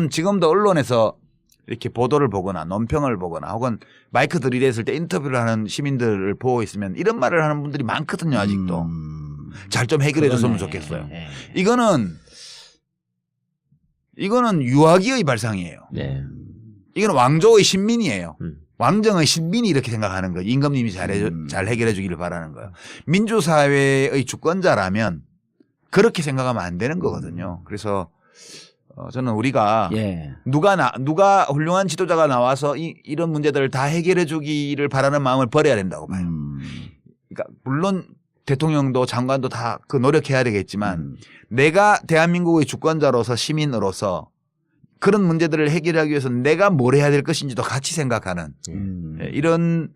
지금도 언론에서 이렇게 보도를 보거나 논평을 보거나 혹은 마이크 들이댔을 때 인터뷰를 하는 시민들을 보고 있으면 이런 말을 하는 분들이 많거든요. 아직도. 잘 좀 해결해 줬으면 좋겠어요. 이거는 유아기의 발상이에요. 이건 왕조의 신민이에요. 왕정의 신민이 이렇게 생각하는 거예요. 임금님이 잘 해결해 주기를 바라는 거예요. 민주사회의 주권자라면 그렇게 생각하면 안 되는 거거든요. 그래서 저는 우리가 누가 훌륭한 지도자가 나와서 이런 문제들을 다 해결해 주기를 바라는 마음을 버려야 된다고 봐요. 그러니까 물론 대통령도 장관도 다 그 노력해야 되겠지만 내가 대한민국의 주권자로서 시민으로서 그런 문제들을 해결하기 위해서 내가 뭘 해야 될 것인지도 같이 생각하는 이런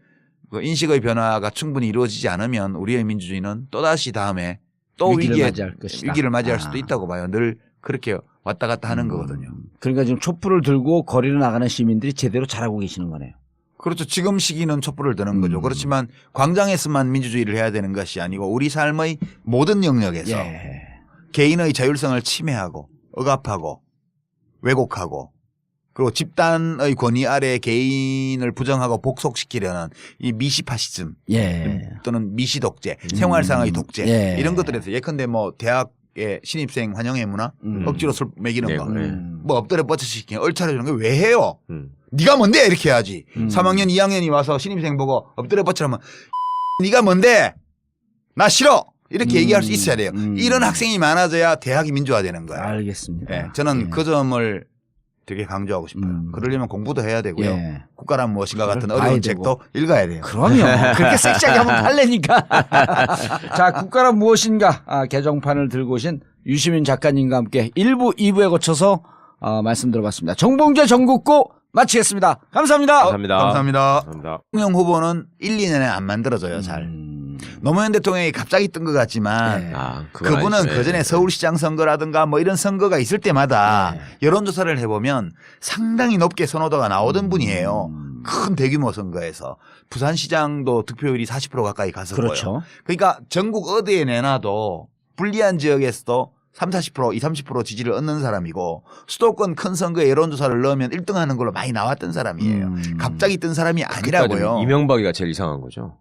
인식의 변화가 충분히 이루어지지 않으면 우리의 민주주의는 또다시 다음에 또 위기를 맞이할 수도 있다고 봐요. 늘 그렇게 왔다 갔다 하는 거거든요. 그러니까 지금 촛불을 들고 거리로 나가는 시민들이 제대로 잘하고 계시는 거네요. 그렇죠. 지금 시기는 촛불을 드는 거죠. 그렇지만 광장에서만 민주주의를 해야 되는 것이 아니고 우리 삶의 모든 영역에서 개인의 자율성을 침해하고 억압하고 왜곡하고 그리고 집단의 권위 아래 개인을 부정하고 복속시키려는 이 미시파시즘 또는 미시독재, 생활상의 독재 이런 것들에서 예컨대 뭐 대학의 신입생 환영회 문화 억지로 술 먹이는 거 뭐 엎드려 뻗쳐시키는 얼차려 주는 거 왜 해요? 네가 뭔데 이렇게 해야지. 3학년 2학년이 와서 신입생 보고 엎드려 뻗쳐하면 네가 뭔데 나 싫어 이렇게 얘기할 수 있어야 돼요. 이런 학생이 많아져야 대학이 민주화되는 거예요. 알겠습니다. 저는 그 점을 되게 강조하고 싶어요. 그러려면 공부도 해야 되고요. 국가란 무엇인가 같은 어려운 책도 읽어야 돼요. 그럼요. 그렇게 섹시하게 하면 팔래니까. 자, 국가란 무엇인가 개정판을 들고 오신 유시민 작가님과 함께 1부, 2부에 거쳐서 말씀 들어봤습니다. 정봉재 전국고 마치겠습니다. 감사합니다. 감사합니다. 대통령 후보는 1, 2년에 안 만들어져요. 잘. 노무현 대통령이 갑자기 뜬 것 같지만 그분은 그전에 서울시장 선거라든가 뭐 이런 선거가 있을 때마다 여론조사를 해보면 상당히 높게 선호도가 나오던 분이에요. 큰 대규모 선거에서. 부산시장도 득표율이 40% 가까이 갔었고요. 그렇죠. 그러니까 전국 어디에 내놔도 불리한 지역에서도 30%, 20, 30% 지지를 얻는 사람이고 수도권 큰 선거에 여론조사를 넣으면 1등 하는 걸로 많이 나왔던 사람이에요. 갑자기 뜬 사람이 아니라고요. 이명박이가 제일 이상한 거죠.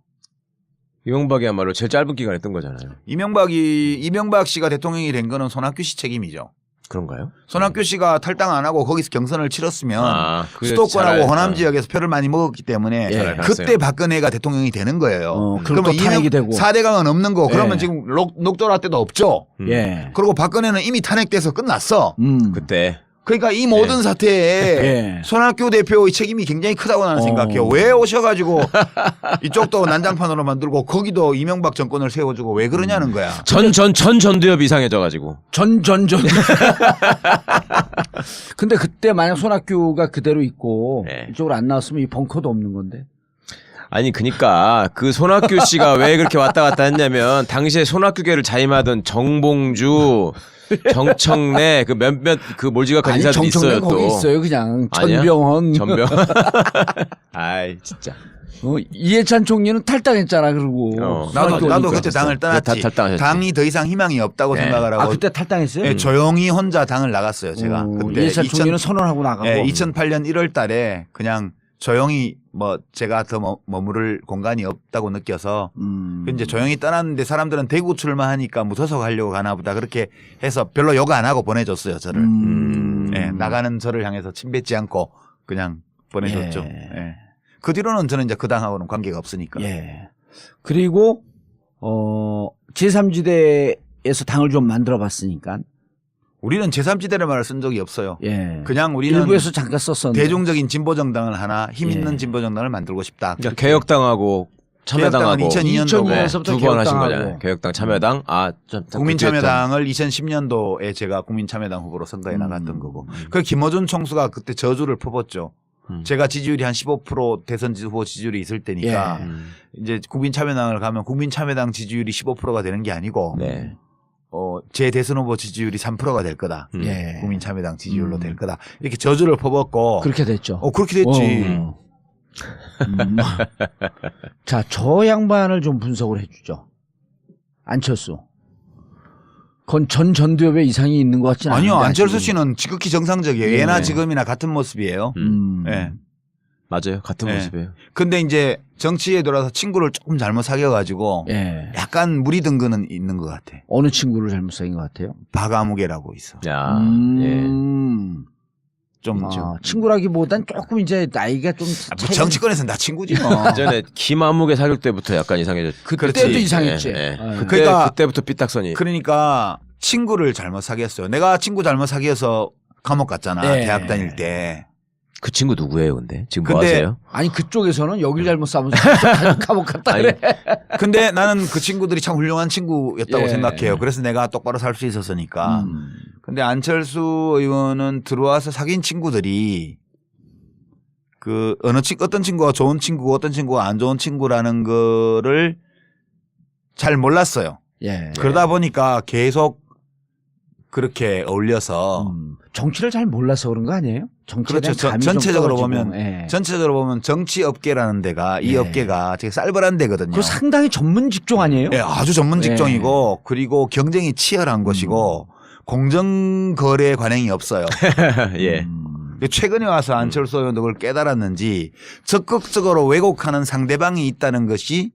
이명박이야말로 제일 짧은 기간에 뜬 거잖아요. 이명박 씨가 대통령이 된 거는 손학규 씨 책임이죠. 그런가요? 손학규 씨가 탈당 안 하고 거기서 경선을 치렀으면 수도권하고 호남 지역에서 표를 많이 먹었기 때문에 그때 박근혜가 대통령이 되는 거예요. 그러면 4대강은 없는 거. 그러면 지금 녹조라 때도 없죠. 그리고 박근혜는 이미 탄핵돼서 끝났어. 그때. 그러니까 이 모든 사태에 손학규 대표의 책임이 굉장히 크다고 나는 생각해요. 왜 오셔가지고 이쪽도 난장판으로 만들고 거기도 이명박 정권을 세워주고 왜 그러냐는 거야. 전두엽 이상해져가지고. 전. 근데 그때 만약 손학규가 그대로 있고 이쪽으로 안 나왔으면 이 벙커도 없는 건데. 아니 그니까 그 손학규 씨가 왜 그렇게 왔다 갔다 했냐면 당시에 손학규계를 자임하던 정봉주 정청래 그 몇몇 그 몰지각한 아니 인사들이 정청래 있어요 거기 또. 있어요 그냥 아니야? 전병헌. 전병. 아이 진짜. 이해찬 총리는 탈당했잖아 그러고. 나도 그러니까. 그때 당을 떠났지. 탈당하셨지. 당이 더 이상 희망이 없다고 네. 생각을 하고 아 그때 탈당했어요? 예, 조용히 혼자 당을 나갔어요. 제가 그때 이해찬 총리는 선언하고 나가고. 2008년 1월달에 그냥 조용히 뭐 제가 더 머무를 공간이 없다고 느껴서 이제 조용히 떠났는데 사람들은 대구 출마하니까 무소속 하려고 가나 보다 그렇게 해서 별로 욕 안 하고 보내줬어요 저를. 예, 나가는 저를 향해서 침뱉지 않고 그냥 보내줬죠. 예. 그 뒤로는 저는 이제 그 당하고는 관계가 없으니까. 예. 그리고 제3지대에서 당을 좀 만들어 봤으니까. 우리는 제3지대를 말을 쓴 적이 없어요. 예. 그냥 우리는 일부에서 잠깐 썼었는데. 대중적인 진보 정당을 하나 힘 있는 예. 진보 정당을 만들고 싶다. 그러니까 개혁당하고 참여당하고 개혁당은 2002년도고 두 번 하신 거잖아요. 개혁당 참여당 국민참여당을 2010년도에 제가 국민참여당 후보로 선거에 나갔던 거고. 그 김어준 총수가 그때 저주를 퍼붓죠. 제가 지지율이 한 15% 대선 후보 지지율이 있을 때니까 예. 이제 국민참여당을 가면 국민참여당 지지율이 15%가 되는 게 아니고 네. 제 대선 후보 지지율이 3%가 될 거다. 예. 국민참여당 지지율로 될 거다. 이렇게 저주를 퍼붓고 그렇게 됐죠. 그렇게 됐지. 자, 저 양반을 좀 분석을 해주죠. 안철수. 그건 전 전두엽에 이상이 있는 것 같지는 않은데. 아니요. 안철수 아직은. 씨는 지극히 정상적이에요. 예. 예나 지금이나 같은 모습이에요. 예. 맞아요. 같은 예. 모습이에요. 근데 이제 정치에 들어와서 친구를 조금 잘못 사귀어가지고 예. 약간 무리 든 거는 있는 것 같아. 어느 친구를 잘못 사귄 것 같아요? 박아무개라고 있어. 야, 예. 좀 친구라기보단 조금 이제 나이가 좀. 뭐 정치권에서는 다 친구지 뭐. 예전에 김아무개 사귈 때부터 약간 이상해졌죠. 그때도 그렇지. 이상했지. 예, 예. 예. 그러니까 그때부터 삐딱선이. 그러니까 친구를 잘못 사귀었어요. 내가 친구 잘못 사귀어서 감옥 갔잖아. 예. 대학 다닐 때. 그 친구 누구예요, 근데? 지금 뭐 근데 하세요? 아니 그쪽에서는 여길 잘못 싸면서 감옥 갔다 아니, 그래. 근데 나는 그 친구들이 참 훌륭한 친구였다고 예. 생각해요. 그래서 내가 똑바로 살 수 있었으니까. 근데 안철수 의원은 들어와서 사귄 친구들이 그 어떤 친구가 좋은 친구고 어떤 친구가 안 좋은 친구라는 거를 잘 몰랐어요. 예. 그러다 보니까 계속 그렇게 어울려서 정치를 잘 몰라서 그런 거 아니에요? 정치에 그렇죠. 대한 감이 좀 전체적으로 떨어지고. 보면 예. 전체적으로 보면 정치 업계라는 데가 이 예. 업계가 되게 쌀벌한 데거든요. 그 상당히 전문 직종 아니에요? 예, 아주 전문 직종이고 그리고 경쟁이 치열한 것이고 공정 거래 관행이 없어요. 예. 최근에 와서 안철수 의원도 그걸 깨달았는지 적극적으로 왜곡하는 상대방이 있다는 것이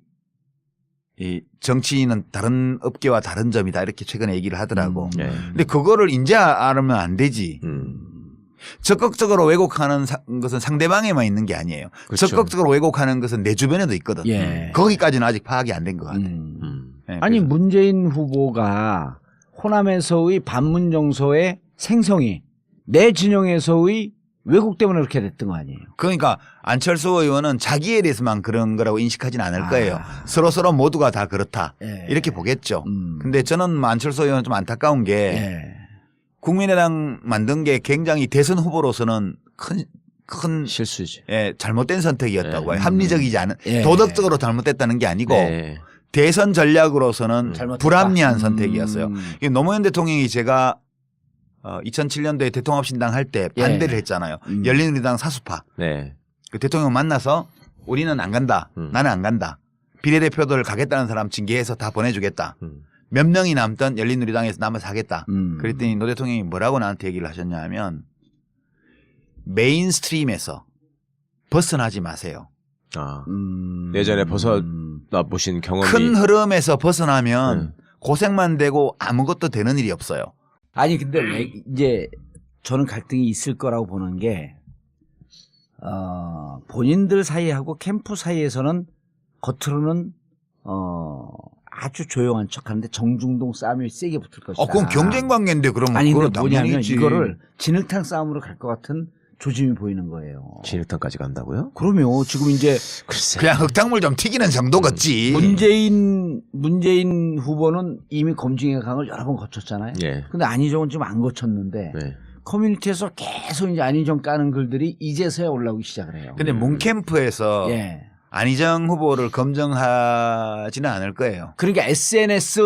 이 정치인은 다른 업계와 다른 점이다 이렇게 최근에 얘기를 하더라고. 예. 근데 그거를 이제 알면 안 되지. 적극적으로 왜곡하는 것은 상대방에만 있는 게 아니에요. 그렇죠. 적극적으로 왜곡하는 것은 내 주변에도 있거든. 예. 거기까지는 아직 파악이 안 된 것 같아. 예, 아니 그래서. 문재인 후보가 호남에서의 반문 정서의 생성이 내 진영에서의 왜곡 때문에 그렇게 됐던 거 아니에요? 그러니까 안철수 의원은 자기에 대해서만 그런 거라고 인식하지는 않을 거예요. 서로 모두가 다 그렇다. 예. 이렇게 보겠죠. 근데 저는 안철수 의원은 좀 안타까운 게 예. 국민의당 만든 게 굉장히 대선 후보로서는 큰 실수지. 예, 잘못된 선택이었다고 예. 해요. 합리적이지 않은 예. 도덕적으로 잘못됐다는 게 아니고 네. 대선 전략으로서는 잘못됐다. 불합리한 선택이었어요. 이게 노무현 대통령이 제가 2007년도에 대통합신당 할 때 예. 반대를 했잖아요. 열린우리당 사수파. 네. 그 대통령 만나서 우리는 안 간다. 나는 안 간다. 비례대표들 가겠다는 사람 징계해서 다 보내주겠다. 몇 명이 남던 열린우리당에서 남아서 하겠다. 그랬더니 노 대통령이 뭐라고 나한테 얘기를 하셨냐 하면 메인스트림에서 벗어나지 마세요. 아. 예전에 벗어나 보신 경험이 큰 흐름에서 벗어나면 고생만 되고 아무것도 되는 일이 없어요. 아니 근데 왜 이제 저는 갈등이 있을 거라고 보는 게 본인들 사이하고 캠프 사이에서는 겉으로는 아주 조용한 척하는데 정중동 싸움이 세게 붙을 것이다. 그건 경쟁 관계인데 그러면 아니 근데 그건 뭐냐면 당연히지. 이거를 진흙탕 싸움으로 갈 것 같은 조짐이 보이는 거예요. 진흙탕까지 간다고요? 그러면 지금 이제 글쎄. 그냥 흙탕물 좀 튀기는 정도겠지. 문재인 후보는 이미 검증의 강을 여러 번 거쳤잖아요. 예. 근데 안희정은 지금 안 거쳤는데 네. 커뮤니티에서 계속 이제 안희정 까는 글들이 이제서야 올라오기 시작을 해요. 근데 문캠프에서 예. 안희정 후보를 검증하지는 않을 거예요. 그러니까 SNS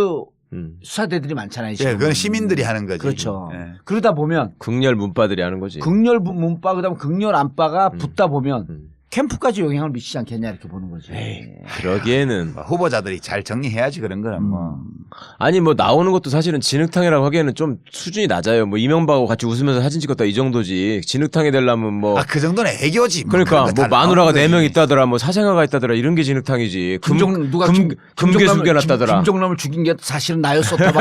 수사대들이 많잖아요. 예, 지금. 그건 시민들이 하는 거지. 그렇죠. 예. 그러다 보면 극렬 문바들이 하는 거지. 극렬 문바 그다음 극렬 안바가 붙다 보면 음. 캠프까지 영향을 미치지 않겠냐 이렇게 보는 거지. 그러기에는 뭐 후보자들이 잘 정리해야지 그런 거는 뭐. 아니 뭐 나오는 것도 사실은 진흙탕이라고 하기에는 좀 수준이 낮아요. 뭐 이명박하고 같이 웃으면서 사진 찍었다 이 정도지. 진흙탕이 되려면 뭐 아, 그 정도는 애교지. 그러니까 뭐 마누라가 4명 있다더라, 뭐 사생아가 있다더라 이런 게 진흙탕이지. 금괴 숨겨놨다더라. 김종남을 죽인 게 사실은 나였었다.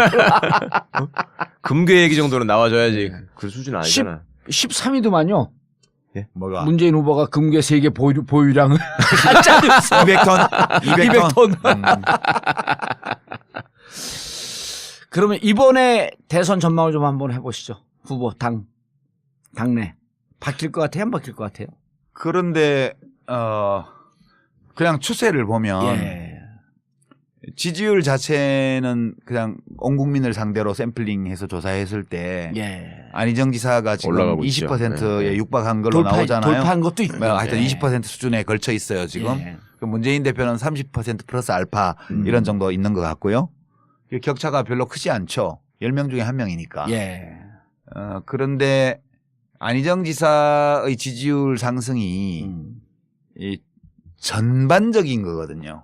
금괴 얘기 정도는 나와줘야지. 그 수준 아니잖아. 13위도만요. 뭐가? 문재인 후보가 금괴 3개 보유량을 가짜 뉴스 200톤? 200톤. 그러면 이번에 대선 전망을 좀 한번 해보시죠. 후보 당내 바뀔 것 같아요? 안 바뀔 것 같아요? 그런데 그냥 추세를 보면 예. 지지율 자체는 그냥 온 국민을 상대로 샘플링해서 조사했을 때 예. 안희정 지사가 지금 올라가고 있죠. 20%에 네. 육박한 걸로 나오잖아요. 돌파한 것도 있고. 뭐 하여튼 예. 20% 수준에 걸쳐 있어요 지금. 예. 그 문재인 대표는 30% 플러스 알파 이런 정도 있는 것 같고요. 격차가 별로 크지 않죠. 10명 중에 1명이니까. 예. 그런데 안희정 지사의 지지율 상승이 이 전반적인 거거든요.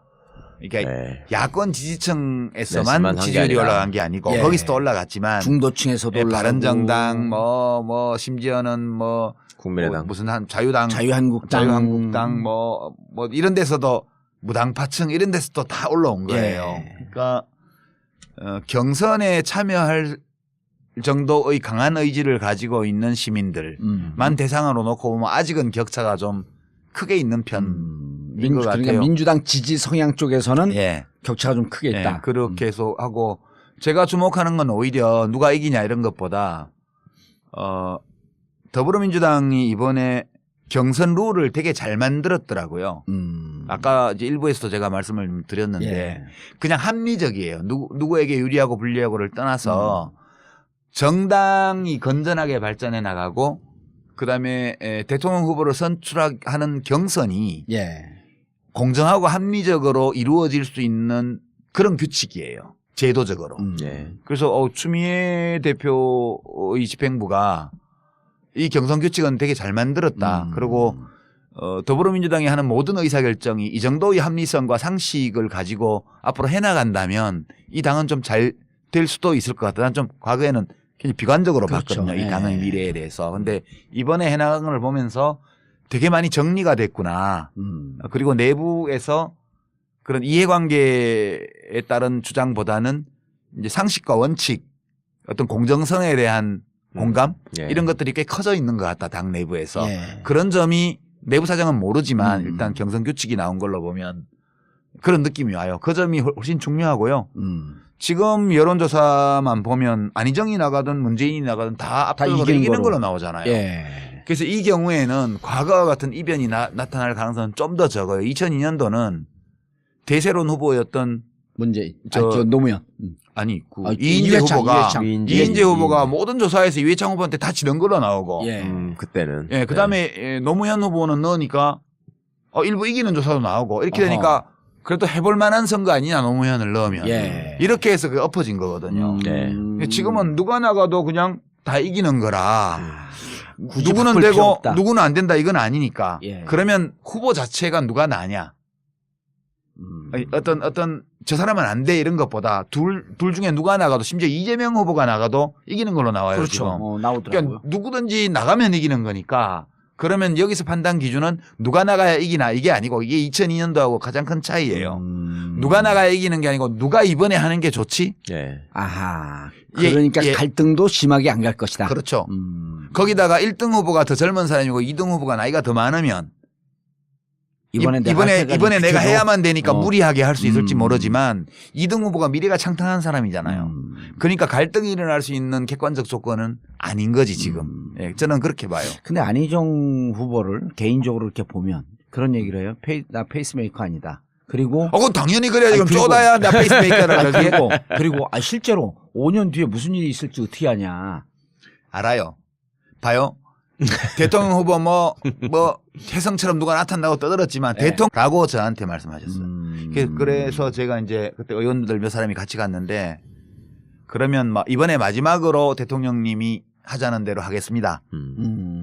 그러니까 네. 야권 지지층에서만 네서만 한게 지지율이 아니라. 올라간 게 아니고 예. 거기서도 올라갔지만 중도층에서도 예, 올라가고 바른정당 뭐 심지어는 뭐 국민의당. 무슨 한 자유당당 뭐 이런 데서도 무당파층 이런 데서도 다 올라온 거예요. 예. 그러니까 경선에 참여할 정도의 강한 의지를 가지고 있는 시민들만 대상으로 놓고 보면 아직은 격차가 좀 크게 있는 편인 것 같아요. 그러니까 민주당 지지 성향 쪽에서는 예. 격차가 좀 크게 있다. 예, 그렇게 해서 하고 제가 주목하는 건 오히려 누가 이기냐 이런 것보다 더불어민주당이 이번에 경선 룰을 되게 잘 만들었더라고요. 아까 이제 일부에서도 제가 말씀을 드렸는데 예. 그냥 합리적이에요. 누구에게 유리하고 불리하고를 떠나서 정당이 건전하게 발전해 나가고 그다음에 대통령 후보를 선출하는 경선이 예. 공정하고 합리적으로 이루어질 수 있는 그런 규칙이에요. 제도적으로. 예. 그래서 추미애 대표의 집행부가 이 경선 규칙은 되게 잘 만들었다. 그리고 더불어민주당이 하는 모든 의사결정이 이 정도의 합리성과 상식을 가지고 앞으로 해나간다면 이 당은 좀 잘 될 수도 있을 것 같다. 난 좀 과거에는 굉장히 비관적으로 그렇죠. 봤거든요. 이 예. 당의 미래에 대해서. 근데 이번에 해나간 걸 보면서 되게 많이 정리가 됐구나. 그리고 내부에서 그런 이해관계에 따른 주장보다는 이제 상식과 원칙, 어떤 공정성에 대한 공감 예. 이런 것들이 꽤 커져 있는 것 같다. 당 내부에서. 예. 그런 점이 내부 사정은 모르지만 일단 경선 규칙이 나온 걸로 보면 그런 느낌이 와요. 그 점이 훨씬 중요하고요. 지금 여론조사만 보면 안희정이 나가든 문재인이 나가든 다 압도적으로 이기는 걸로 나오잖아요. 예. 그래서 이 경우에는 과거와 같은 이변이 나타날 가능성은 좀 더 적어요. 2002년도는 대세론 후보였던 문재인. 저 노무현. 이인재 후보가 이인재 후보가 음. 모든 조사에서 이회창 후보한테 다 지는 걸로 나오고 예. 그때는. 예, 그다음에 노무현 후보는 넣으니까 일부 이기는 조사도 나오고 이렇게 어허. 되니까 그래도 해볼 만한 선거 아니냐 노무현을 넣으면 예. 이렇게 해서 그 엎어진 거거든요. 네. 지금은 누가 나가도 그냥 다 이기는 거라 굳이 누구는 바꿀 필요 되고 없다. 누구는 안 된다 이건 아니니까 예. 그러면 후보 자체가 누가 나냐 어떤 저 사람은 안 돼 이런 것보다 둘 중에 누가 나가도 심지어 이재명 후보가 나가도 이기는 걸로 나와요. 그렇죠. 지금. 나오더라고요. 그러니까 누구든지 나가면 이기는 거니까 그러면 여기서 판단 기준은 누가 나가야 이기나 이게 아니고 이게 2002년도하고 가장 큰 차이예요. 누가 나가야 이기는 게 아니고 누가 이번에 하는 게 좋지? 예. 아하. 예, 그러니까 예. 갈등도 심하게 안 갈 것이다. 그렇죠. 거기다가 1등 후보가 더 젊은 사람이고 2등 후보가 나이가 더 많으면 이번에 내가 해야만 되니까 무리하게 할 수 있을지 모르지만 2등 후보가 미래가 창탄한 사람이잖아요. 그러니까 갈등이 일어날 수 있는 객관적 조건은 아닌 거지 지금. 예, 저는 그렇게 봐요. 근데 안희정 후보를 개인적으로 이렇게 보면 그런 얘기를 해요. 나 페이스메이커 아니다. 그리고 그건 당연히 그래야지. 그럼 그리고- 쪼다야 나 페이스메이커라는 거지. 그리고 실제로 5년 뒤에 무슨 일이 있을지 어떻게 아냐. 알아요. 봐요. 대통령 후보 뭐 혜성처럼 누가 나타난다고 떠들었지만 네. 대통령라고 저한테 말씀하셨어요. 그래서 제가 이제 그때 의원들 몇 사람이 같이 갔는데 그러면 막 이번에 마지막으로 대통령님이 하자는 대로 하겠습니다.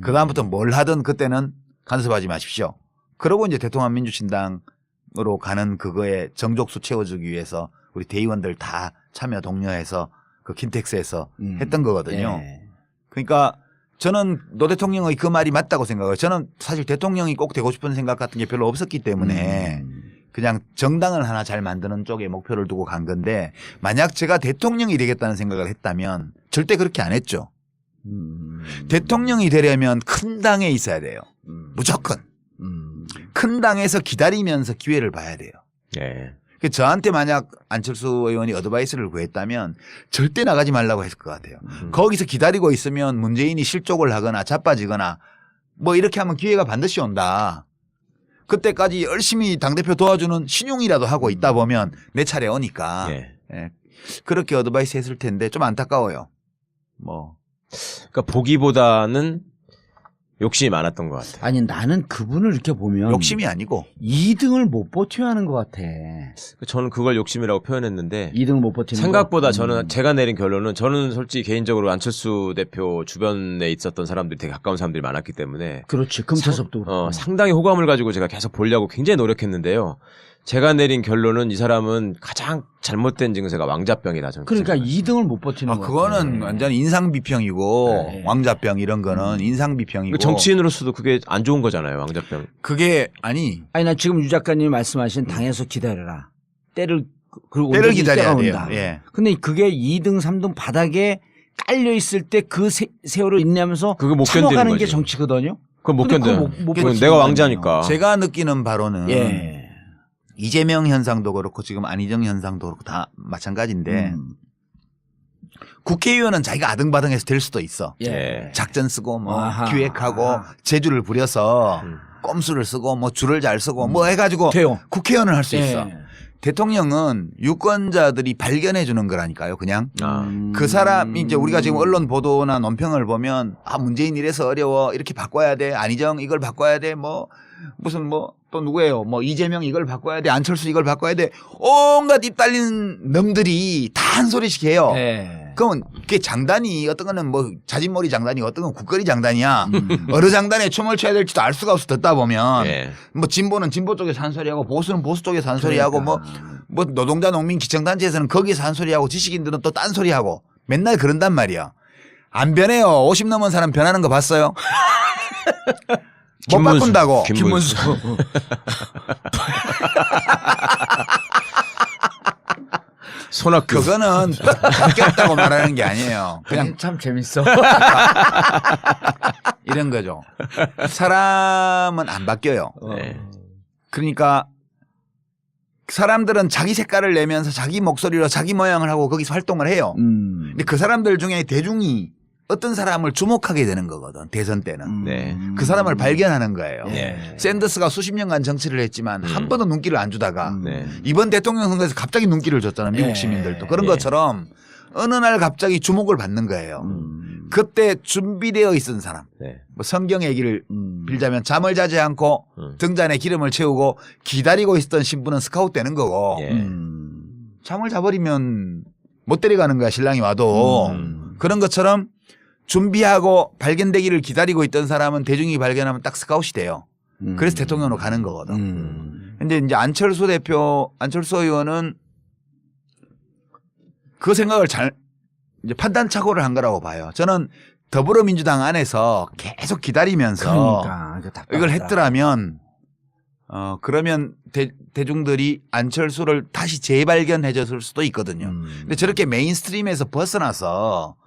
그 다음부터 뭘 하든 그때는 간섭하지 마십시오. 그러고 이제 대통합 민주신당으로 가는 그거에 정족수 채워주기 위해서 우리 대의원들 다 참여 독려해서 그 킨텍스에서 했던 거거든요. 예. 그러니까 저는 노 대통령의 그 말이 맞다고 생각해요. 저는 사실 대통령이 꼭 되고 싶은 생각 같은 게 별로 없었기 때문에 그냥 정당을 하나 잘 만드는 쪽에 목표를 두고 간 건데 만약 제가 대통령이 되겠다는 생각을 했다면 절대 그렇게 안 했죠. 대통령이 되려면 큰 당에 있어야 돼요. 무조건. 큰 당에서 기다리면서 기회를 봐야 돼요. 예. 저한테 만약 안철수 의원이 어드바이스를 구했다면 절대 나가지 말라고 했을 것 같아요. 거기서 기다리고 있으면 문재인이 실족을 하거나 자빠지거나 뭐 이렇게 하면 기회가 반드시 온다. 그때까지 열심히 당대표 도와주는 신용이라도 하고 있다 보면 내 차례 오니까 예. 예. 그렇게 어드바이스 했을 텐데 좀 안타까워요. 뭐 그러니까 보기보다는 욕심이 많았던 것 같아요. 아니 나는 그분을 이렇게 보면 욕심이 아니고 2등을 못 버텨야 하는 것 같아. 저는 그걸 욕심이라고 표현했는데 2등을 못 버티는 생각보다 거? 저는 제가 내린 결론은 저는 솔직히 개인적으로 안철수 대표 주변에 있었던 사람들이 되게 가까운 사람들이 많았기 때문에 그렇지. 금태섭도 그렇고. 상당히 호감을 가지고 제가 계속 보려고 굉장히 노력했는데요. 제가 내린 결론은 이 사람은 가장 잘못된 증세가 왕자병이다. 저는 그러니까 생각해요. 2등을 못 버티는 거. 그거는 완전 인상비평이고 네. 왕자병 이런 거는 인상비평이고 정치인으로서도 그게 안 좋은 거잖아요. 왕자병. 그게 아니 아니 나 지금 유 작가님이 말씀하신 당에서 기다려라. 때를 그리고 때를 온전히 기다려야 때가 돼요. 온다. 예. 근데 그게 2등 3등 바닥에 깔려 있을 때 그 세월을 인내하면서 그거 못 참아가는 견디는 게 거지. 정치거든요. 그건 못 근데 견뎌요. 그거 못 그건 버티는 내가 거 왕자니까. 제가 느끼는 바로는 예. 이재명 현상도 그렇고 지금 안희정 현상도 그렇고 다 마찬가지인데 국회의원은 자기가 아등바등해서 될 수도 있어. 예. 작전 쓰고 뭐 아하. 기획하고 재주를 부려서 꼼수를 쓰고 뭐 줄을 잘 쓰고 뭐 해가지고 돼요. 국회의원을 할 수 있어. 예. 대통령은 유권자들이 발견해 주는 거라니까요. 그냥 그 사람 이제 우리가 지금 언론 보도나 논평을 보면 아 문재인 이래서 어려워 이렇게 바꿔야 돼 안희정 이걸 바꿔야 돼 뭐 무슨 뭐 또 누구예요 뭐 이재명 이걸 바꿔야 돼 안철수 이걸 바꿔야 돼 온갖 입 달린 놈들이 다 한 소리씩 해요. 예. 그러면 그게 장단이 어떤 거는 뭐 자진몰이 장단이 어떤 건 국거리 장단이야. 어느 장단에 춤을 춰야 될지도 알 수가 없어 듣다 보면 예. 뭐 진보는 진보 쪽에서 한 소리하고 보수는 보수 쪽에서 한 소리하고 뭐 노동자 농민 기청단체에서는 거기에서 한 소리하고 지식인들은 또 딴 소리하고 맨날 그런단 말이야. 안 변해요. 50 넘은 사람 변하는 거 봤어요? 못 김문수. 바꾼다고. 김문수. 손학규. 그거는 바뀌었다고 말하는 게 아니에요. 그냥 참 재밌어. 이런 거죠. 사람은 안 바뀌어요. 네. 그러니까 사람들은 자기 색깔을 내면서 자기 목소리로 자기 모양을 하고 거기서 활동을 해요. 근데 그 사람들 중에 대중이 어떤 사람을 주목하게 되는 거거든. 대선 때는. 네. 그 사람을 발견하는 거예요. 네. 샌더스가 수십 년간 정치를 했지만 한 번도 눈길을 안 주다가 네. 이번 대통령 선거에서 갑자기 눈길을 줬잖아요. 미국 예. 시민들도. 그런 예. 것처럼 어느 날 갑자기 주목을 받는 거예요. 그때 준비되어 있던 사람. 네. 뭐 성경 얘기를 빌자면 잠을 자지 않고 등잔에 기름을 채우고 기다리고 있었던 신부는 스카웃 되는 거고 예. 잠을 자버리면 못 데려가는 거야 신랑이 와도. 그런 것처럼 준비하고 발견되기를 기다리고 있던 사람은 대중이 발견하면 딱 스카웃이 돼요. 그래서 대통령으로 가는 거거든. 근데 이제 안철수 의원은 그 생각을 잘 이제 판단착오를 한 거라고 봐요. 저는 더불어민주당 안에서 계속 기다리면서 그러니까 이걸 했더라면 그러면 대중들이 안철수를 다시 재발견해 줬을 수도 있거든요. 근데 저렇게 메인스트림에서 벗어나서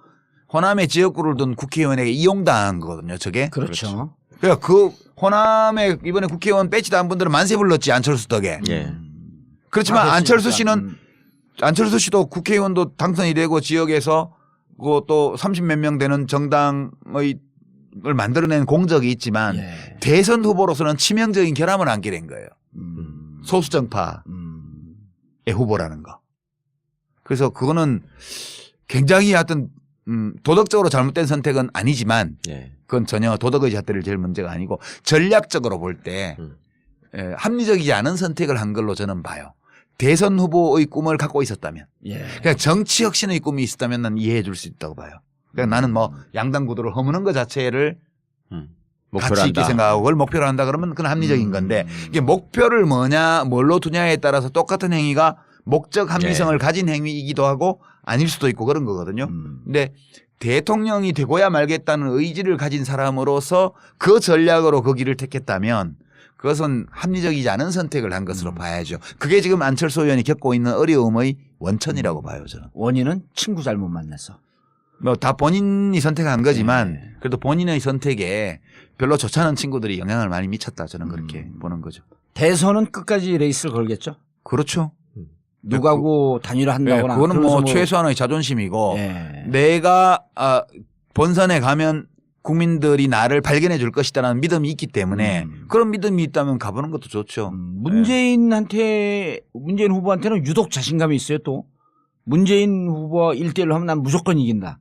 호남의 지역구를 둔 국회의원에게 이용당한 거거든요. 저게. 그렇죠. 그러니까 그 호남에 이번에 국회의원 배치 단 분들은 만세 불렀지 안철수 덕에. 예. 그렇지만 아, 안철수 그렇습니까? 씨는 안철수 씨도 국회의원도 당선이 되고 지역에서 그또 30몇 명 되는 정당을 만들어낸 공적이 있지만 예. 대선 후보로서는 치명적인 결함을 안게 된 거예요. 소수정파의 후보라는 거. 그래서 그거는 굉장히 하여튼 도덕적으로 잘못된 선택은 아니지만 예. 그건 전혀 도덕의 잣대를 제일 문제가 아니고 전략적으로 볼 때 합리적이지 않은 선택을 한 걸로 저는 봐요. 대선 후보의 꿈을 갖고 있었다면, 예. 그냥 정치 혁신의 꿈이 있었다면 난 이해해 줄 수 있다고 봐요. 그러니까 나는 뭐 양당 구도를 허무는 것 자체를 목표로 가치 있게 한다. 생각하고 그걸 목표로 한다 그러면 그건 합리적인 건데 이게 목표를 뭘로 두냐에 따라서 똑같은 행위가 목적 합리성을 가진 행위이기도 하고 아닐 수도 있고 그런 거거든요. 근데 대통령이 되고야 말겠다는 의지를 가진 사람으로서 그 전략으로 그 길을 택했다면 그것은 합리적이지 않은 선택을 한 것으로 봐야죠. 그게 지금 안철수 의원이 겪고 있는 어려움의 원천이라고 봐요, 저는. 원인은 친구 잘못 만나서. 뭐 다 본인이 선택한 거지만 네. 그래도 본인의 선택에 별로 좋지 않은 친구들이 영향을 많이 미쳤다, 저는 그렇게 보는 거죠. 대선은 끝까지 레이스를 걸겠죠. 그렇죠. 누가고 단일화 네, 한다거나. 그거는 그러면서 뭐 최소한의 자존심이고 예. 내가 본선에 가면 국민들이 나를 발견해 줄 것이다라는 믿음이 있기 때문에 그런 믿음이 있다면 가보는 것도 좋죠. 문재인 후보한테는 유독 자신감이 있어요 또. 문재인 후보와 1대1로 하면 난 무조건 이긴다.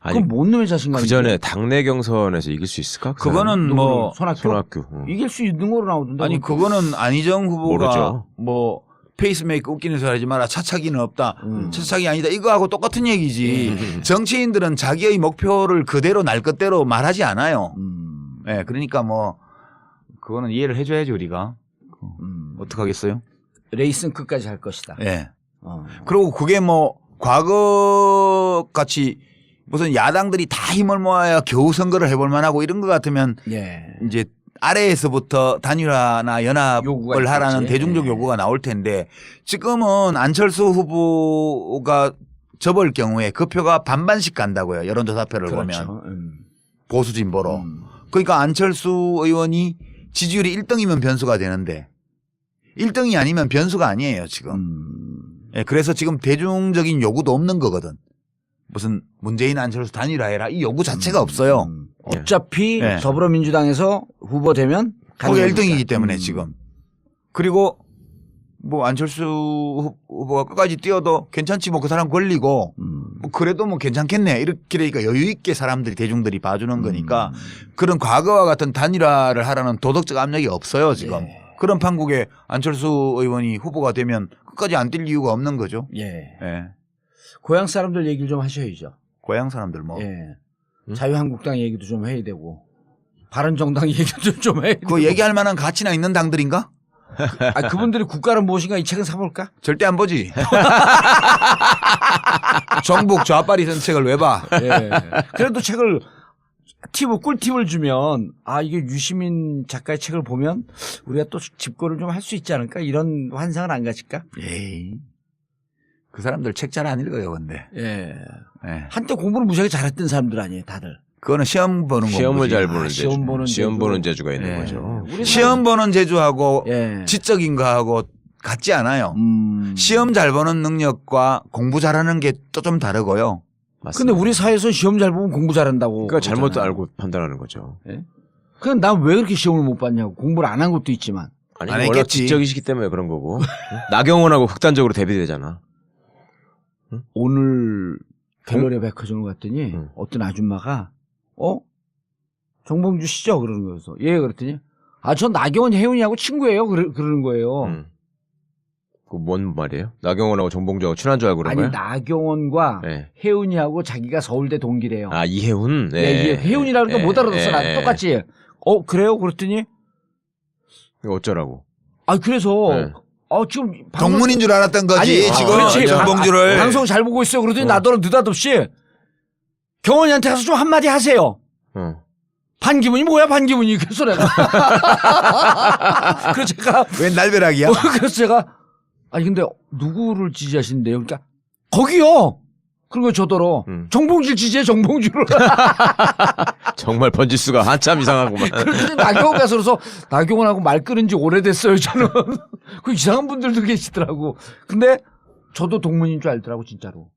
아니, 그건 뭔 놈의 자신감이야. 그 전에 당내 경선에서 이길 수 있을까? 그 그거는 뭐 손학규. 손학규. 이길 수 있는 거로 나오던데. 아니 그거는 안희정 후보가 모르죠. 뭐 페이스메이커 웃기는 소리 하지 마라. 차차기는 없다. 차차기 아니다. 이거하고 똑같은 얘기지. 정치인들은 자기의 목표를 그대로 날 것대로 말하지 않아요. 네, 그러니까 뭐 그거는 이해를 해줘야지 우리가. 어떡하겠어요? 레이스는 끝까지 할 것이다. 네. 그리고 그게 뭐 과거 같이 무슨 야당들이 다 힘을 모아야 겨우 선거를 해볼 만하고 이런 것 같으면 예. 이제 아래에서부터 단일화나 요구가 연합을 하라는 있겠지. 대중적 예. 요구가 나올 텐데 지금은 안철수 후보가 접을 경우에 그 표가 반반씩 간다고요. 여론조사표를 그렇죠. 보면 보수 진보로. 그러니까 안철수 의원이 지지율이 1등이면 변수가 되는데 1등이 아니면 변수가 아니에요 지금. 예, 그래서 지금 대중적인 요구도 없는 거거든. 무슨 문재인 안철수 단일화해라 이 요구 자체가 없어요. 어차피 예. 더불어민주당에서 후보 되면 거기 가능하니까. 1등이기 때문에 지금. 그리고 뭐 안철수 후보가 끝까지 뛰어도 괜찮지 뭐 그 사람 걸리고 뭐 그래도 뭐 괜찮겠네 이렇게 되니까 여유 있게 사람들이 대중들이 봐주는 거니까 그런 과거와 같은 단일화를 하라는 도덕적 압력이 없어요 지금. 예. 그런 판국에 안철수 의원이 후보가 되면 끝까지 안 뛸 이유가 없는 거죠. 예. 예. 고향 사람들 얘기를 좀 하셔야죠. 고향 사람들 뭐. 예. 자유한국당 얘기도 좀 해야 되고 바른정당 얘기도 좀 해야 되고. 그거 얘기할 만한 가치나 있는 당들인가? 아, 그분들이 국가는 무엇인가 이 책은 사볼까? 절대 안 보지. 정북 좌빨이 쓴 책을 왜 봐? 예. 그래도 책을 꿀팁을 주면 아 이게 유시민 작가의 책을 보면 우리가 또 집고를 좀 할 수 있지 않을까 이런 환상은 안 가질까? 에이. 그 사람들 책 잘 안 읽어요, 근데. 예. 예. 한때 공부를 무지하게 잘했던 사람들 아니에요, 다들. 그거는 시험 보는 시험을 거지. 잘 보는 시험 재주. 보는 시험 재주. 보는 재주가 있는 예. 거죠. 우리 시험 보는 재주하고 예. 지적인 거하고 같지 않아요. 시험 잘 보는 능력과 공부 잘하는 게 또 좀 다르고요. 근데 우리 사회에서 시험 잘 보면 공부 잘한다고. 그러니까 잘못 그러잖아요. 알고 판단하는 거죠. 예? 그냥 난 왜 그렇게 시험을 못 봤냐고. 공부를 안 한 것도 있지만. 아니 안 워낙 했겠지. 지적이시기 때문에 그런 거고. 나경원하고 극단적으로 대비되잖아. 오늘 갤러리 백화점을 갔더니 어떤 아줌마가 정봉주 씨죠? 그러는 거여서 예 그랬더니 전 나경원 혜윤이하고 친구예요. 그러는 거예요. 그 뭔 말이에요? 나경원하고 정봉주하고 친한 줄 알고 그런 아니 거야? 나경원과 네. 혜윤이하고 자기가 서울대 동기래요. 아 이혜훈? 예, 예. 혜윤이라는 거 못 알아듣어. 나 똑같이. 그래요? 그랬더니 이거 어쩌라고? 그래서 네. 지금 동문인 줄 알았던 거지. 아니, 지금 그렇지. 정봉주를. 방송 잘 보고 있어요. 그러더니 나더러 느닷없이 경원이한테 가서 좀 한마디 하세요. 반기문이 뭐야 반기문이 그래서 내가 그래서 제가 웬 날벼락이야? 그래서 제가 아니 근데 누구를 지지하시는데요? 그러니까 거기요. 그리고 저더러 정봉주를 지지해 정봉주를. 정말 번지수가 한참 이상하구만. 그런데 나경원 가서 그래서 나경원하고 말 끊은 지 오래됐어요 저는. 그 이상한 분들도 계시더라고. 근데 저도 동문인 줄 알더라고 진짜로.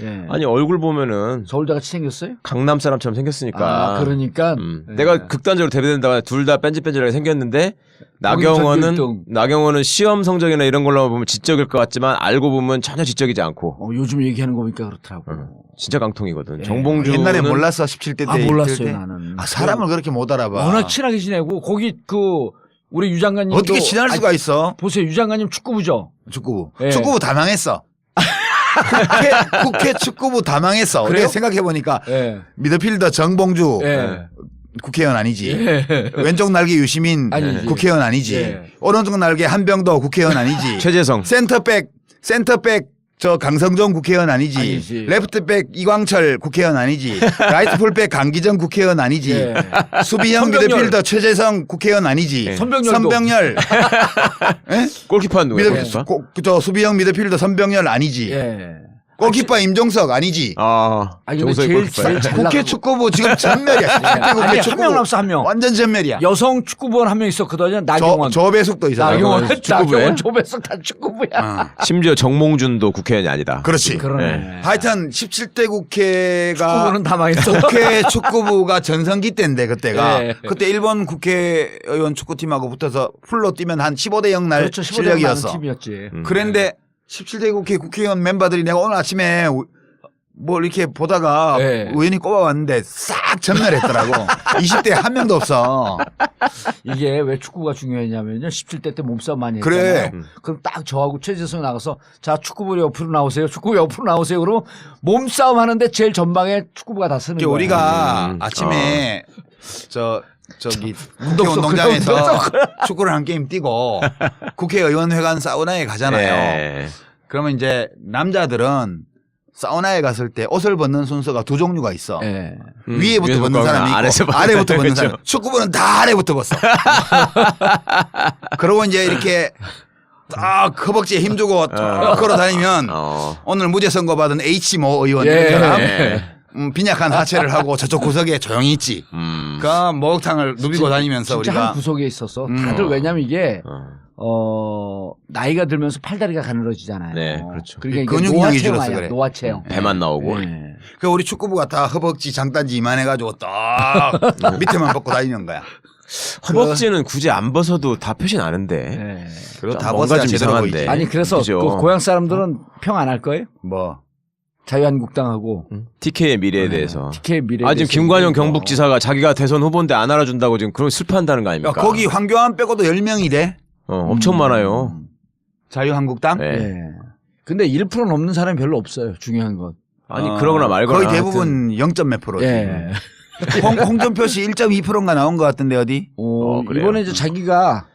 예. 아니 얼굴 보면은 서울대 같이 생겼어요? 강남 사람처럼 생겼으니까. 그러니까 예. 내가 극단적으로 대비된다고 둘 다 뺀질뺀질하게 생겼는데 거기서 일등. 나경원은 시험 성적이나 이런 걸로 보면 지적일 것 같지만 알고 보면 전혀 지적이지 않고. 요즘 얘기하는 거 보니까 그렇더라고. 진짜 강통이거든. 예. 정봉주는 옛날에 몰랐어 17대 때. 몰랐어요 때. 나는. 사람을 그렇게 못 알아봐. 워낙 친하게 지내고 거기 그 우리 유 장관님도 어떻게 친할 수가 있어? 보세요. 유 장관님 축구부죠. 축구부. 예. 축구부 다 망했어. 국회 축구부 다 망했어. 그래요? 어떻게 생각해 보니까 예. 미드필더 정봉주 예. 국회의원 아니지. 예. 왼쪽 날개 유시민 아니지. 국회의원 아니지. 예. 오른쪽 날개 한병도 국회의원 아니지. 최재성. 센터백 저 강성종 국회의원 아니지. 레프트백 이광철 국회의원 아니지. 라이트 풀백 강기정 국회의원 아니지. 예. 수비형 선병열. 미드필더 최재성 국회의원 아니지. 예. 선병열도. 선병열. 예? 골키퍼는 누구예요? 저 수비형 미드필더 선병열 아니지. 예. 골키퍼 임종석 아니지. 아니 근데 정석이 제일 골키퍼. 제일 잘 국회 나가고. 축구부 지금 전멸이야. 아니 한 명 남았어 한 명. 완전 전멸이야. 여성 축구부원 한 명 있었거든요. 나경원. 조배숙도 있어. 나경원, 축구부에? 나경원, 조배석 다 축구부야. 어. 심지어 정몽준도 국회의원이 아니다. 그렇지. 그러네. 하여튼 17대 국회가 축구부는 다 망했어. 국회 축구부가 전성기 때인데 그때가 예. 그때 일본 국회의원 축구팀하고 붙어서 풀로 뛰면 한 15대 0 날 그렇죠. 실력이었어. 팀이었지. 그런데 17대 국회의원 멤버들이 내가 오늘 아침에 뭘 이렇게 보다가 예. 우연히 꼽아왔는데 싹 전멸했더라고. 20대 한 명도 없어. 이게 왜 축구가 중요했냐면요. 17대 때 몸싸움 많이 그래. 했잖아요. 그럼 딱 저하고 최재성 나가서 자 축구부 옆으로 나오세요. 축구부 옆으로 나오세요. 그러면 몸싸움 하는데 제일 전방에 축구부가 다 쓰는 거예요. 우리가 아침에 저기 국회 운동 운동장에서 서클. 축구를 한 게임 뛰고 국회의원회관 사우나에 가잖아요. 예. 그러면 이제 남자들은 사우나에 갔을 때 옷을 벗는 순서가 두 종류가 있어. 예. 위에부터 벗는 사람이 있고 아래부터 벗는 사람. 축구부는 다 아래부터 벗어. 그러고 이제 이렇게 딱 허벅지에 힘주고 쭉 걸어다니면 오늘 무죄 선고 받은 H모 의원 예. 이런 사람 예. 빈약한 하체를 하고 저쪽 구석에 조용히 있지. 그 목욕탕을 누비고 다니면서 진짜 우리가 한 구석에 있었어. 다들 왜냐면 이게 나이가 들면서 팔다리가 가늘어지잖아요. 네, 그렇죠. 그러니까 이게 근육량이 노화체형 줄어서 아니야. 그래. 노화체형. 배만 나오고. 네. 그 우리 축구부가 다 허벅지 장단지 이만해가지고 딱 밑에만 벗고 다니는 거야. 허벅지는 굳이 안 벗어도 다 표시 나는데. 네. 그리고 다 뭔가 벗어야 좀 제대로 이상한데. 보이지. 아니 그래서 그죠. 그 고향 사람들은 평 안 할 거예요? 뭐 자유한국당하고 TK의 미래에 대해서. TK 미래. 지금 김관영 경북지사가 자기가 대선 후보인데 안 알아준다고 지금 그런 슬퍼한다는 거 야, 아닙니까? 거기 황교안 빼고도 10명이 돼. 엄청 많아요. 자유한국당? 네. 예. 근데 1% 넘는 사람이 별로 없어요. 중요한 건. 아니 그러거나 말거나. 거의 대부분 0. 몇 프로지. 예. 홍준표 씨 1.2%인가 나온 것 같은데 어디? 그래요? 이번에 이제 자기가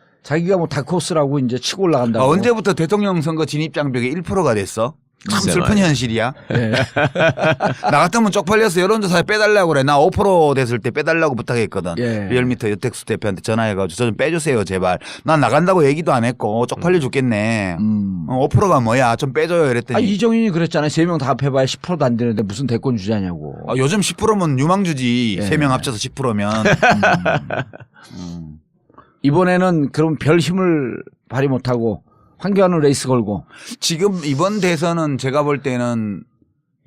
뭐 다크호스라고 이제 치고 올라간다고. 언제부터 대통령 선거 진입 장벽이 1%가 됐어? 참 글쎄 슬픈 말이야. 현실이야. 예. 나 같으면 쪽팔려서 여론조사에 빼달라고 그래. 나 5% 됐을 때 빼달라고 부탁했거든. 예. 리얼미터 여택수 대표한테 전화해가지고 저 좀 빼주세요 제발. 난 나간다고 얘기도 안 했고 쪽팔려 죽겠네. 5%가 뭐야 좀 빼줘요 이랬더니. 이정윤이 그랬잖아요. 3명 다 합해봐야 10%도 안 되는데 무슨 대권 주자냐고. 요즘 10%면 유망주지. 예. 3명 합쳐서 10%면. 이번에는 그럼 별 힘을 발휘 못하고 황교안은 레이스 걸고. 지금 이번 대선은 제가 볼 때는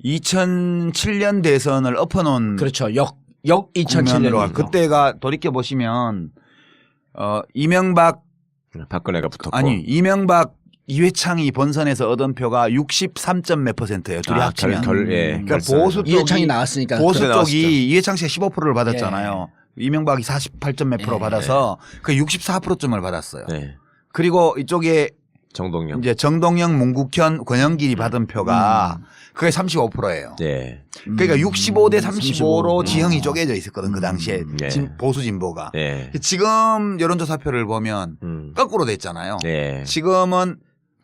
2007년 대선을 엎어놓은 그렇죠. 역 2007년. 그때가 돌이켜 보시면 이명박 박근혜가 붙었고. 아니 이명박 이회창이 본선에서 얻은 표가 63점 몇 %예요. 둘이 합치면. 예. 그러니까 보수 쪽이 이해창이 나왔으니까. 보수 그래 나왔었죠. 쪽이 이회창 씨가 15%를 받았잖아요. 이명박이 48점 몇 프로 받아서 그 64%쯤을 받았어요. 네. 그리고 이쪽에 정동영. 이제 정동영, 문국현, 권영길이 받은 표가 그게 35%예요. 예. 그러니까 65대 35로 35. 지형이 쪼개져 있었거든 그 당시에 네. 보수 진보가. 예. 지금 여론조사표를 보면 거꾸로 됐잖아요. 예. 지금은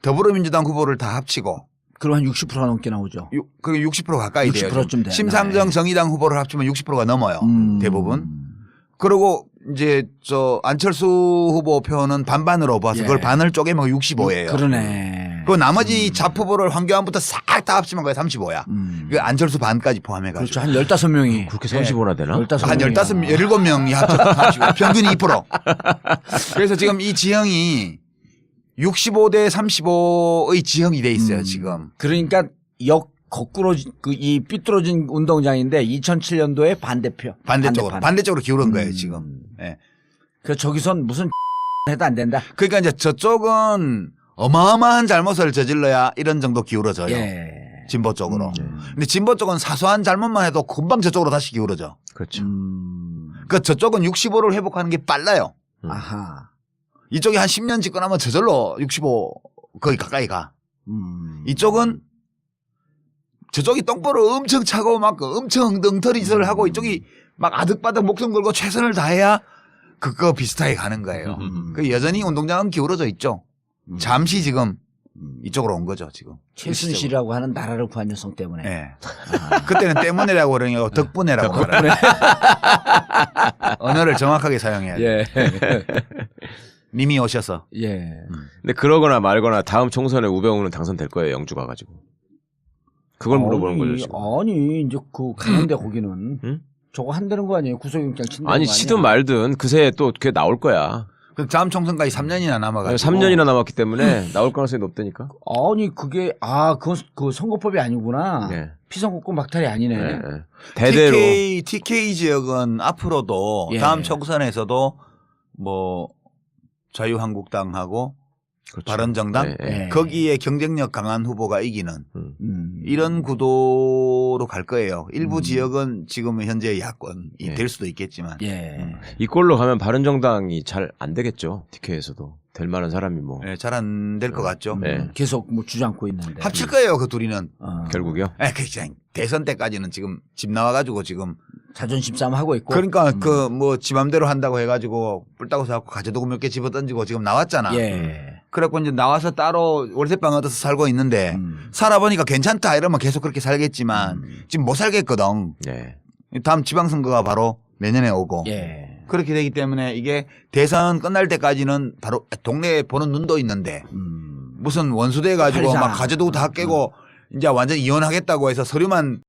더불어민주당 후보를 다 합치고 그럼 한 60%가 넘게 나오죠. 그게 60% 가까이 돼요. 60%쯤 돼. 심상정 정의당 후보를 합치면 60%가 넘어요. 대부분. 그리고 이제 안철수 후보 표는 반반으로 봐서 예. 그걸 반을 쪼개면 65예요. 그러네. 그 나머지 잡 후보를 황교안부터 싹 다 합치면 그게 35야. 그 안철수 반까지 포함해가지고. 그렇죠. 한 15명이. 그렇게 35나 되나? 15명이. 한 17명이 합치고 평균 2%. 그래서 지금 이 지형이 65대 35의 지형이 돼 있어요, 지금. 그러니까 거꾸로 이 삐뚤어진 운동장인데 2007년도에 반대표. 반대쪽으로 기울은 거예요, 지금. 예. 그 저기선 무슨 해도 안 된다. 그러니까 이제 저쪽은 어마어마한 잘못을 저질러야 이런 정도 기울어져요. 예. 진보 쪽으로. 근데 진보 쪽은 사소한 잘못만 해도 금방 저쪽으로 다시 기울어져. 그렇죠. 그 저쪽은 65를 회복하는 게 빨라요. 아하. 이쪽이 한 10년 집권하면 저절로 65 거의 가까이 가. 이쪽은 저쪽이 똥볼을 엄청 차고 막 엄청 엉터리짓을 하고 이쪽이 막 아득바득 목숨 걸고 최선을 다해야 그거 비슷하게 가는 거예요. 그 여전히 운동장은 기울어져 있죠. 잠시 지금 이쪽으로 온 거죠, 지금. 최순실이라고 하는 나라를 구한 여성 때문에. 네. 그때는 때문에라고 그러니까 덕분에라고 하더라고요. 언어를 정확하게 사용해야 돼요. 예. 님이 오셔서. 예. 근데 그러거나 말거나 다음 총선에 우병우는 당선될 거예요. 영주 가가지고. 그걸 물어보는 거죠. 지금. 아니 이제 그 가는데 거기는 응? 저거 한다는 거 아니에요? 구속영장 친다는 아니 거 아니야? 치든 말든 그새 또 그게 나올 거야. 그 다음 총선까지 3년이나 남아가지고. 3년이나 남았기 때문에 나올 가능성이 높다니까. 아니 그게 그건 그 선거법이 아니구나. 네. 피선거권 박탈이 아니네. 네. 대대로. TK 지역은 앞으로도 예. 다음 총선에서도 뭐 자유한국당하고 그렇죠. 바른정당 네, 네. 예. 거기에 경쟁력 강한 후보가 이기는 이런 구도로 갈 거예요. 일부 지역은 지금 현재 야권이 예. 될 수도 있겠지만 예. 이 꼴로 가면 바른정당이 잘 안 되겠죠. TK에서도 될 만한 사람이 뭐 잘 안 될 것 같죠. 네. 계속 뭐 주장고 있는데. 합칠 거예요, 그 둘이는. 결국요. 그냥 대선 때까지는 지금 집 나와가지고 지금 자존심 싸움 하고 있고. 그러니까 그 뭐 지 맘대로 한다고 해가지고 뿔따고 사갖고 가재도구 몇 개 집어 던지고 지금 나왔잖아. 예. 그래갖고 이제 나와서 따로 월세방 얻어서 살고 있는데 살아보니까 괜찮다 이러면 계속 그렇게 살겠지만 지금 못 살겠거든. 네. 다음 지방선거가 바로 내년에 오고 예. 그렇게 되기 때문에 이게 대선 끝날 때까지는 바로 동네에 보는 눈도 있는데 무슨 원수돼 가지고 팔자. 막 가재도구 다 깨고 이제 완전 이혼하겠다고 해서 서류만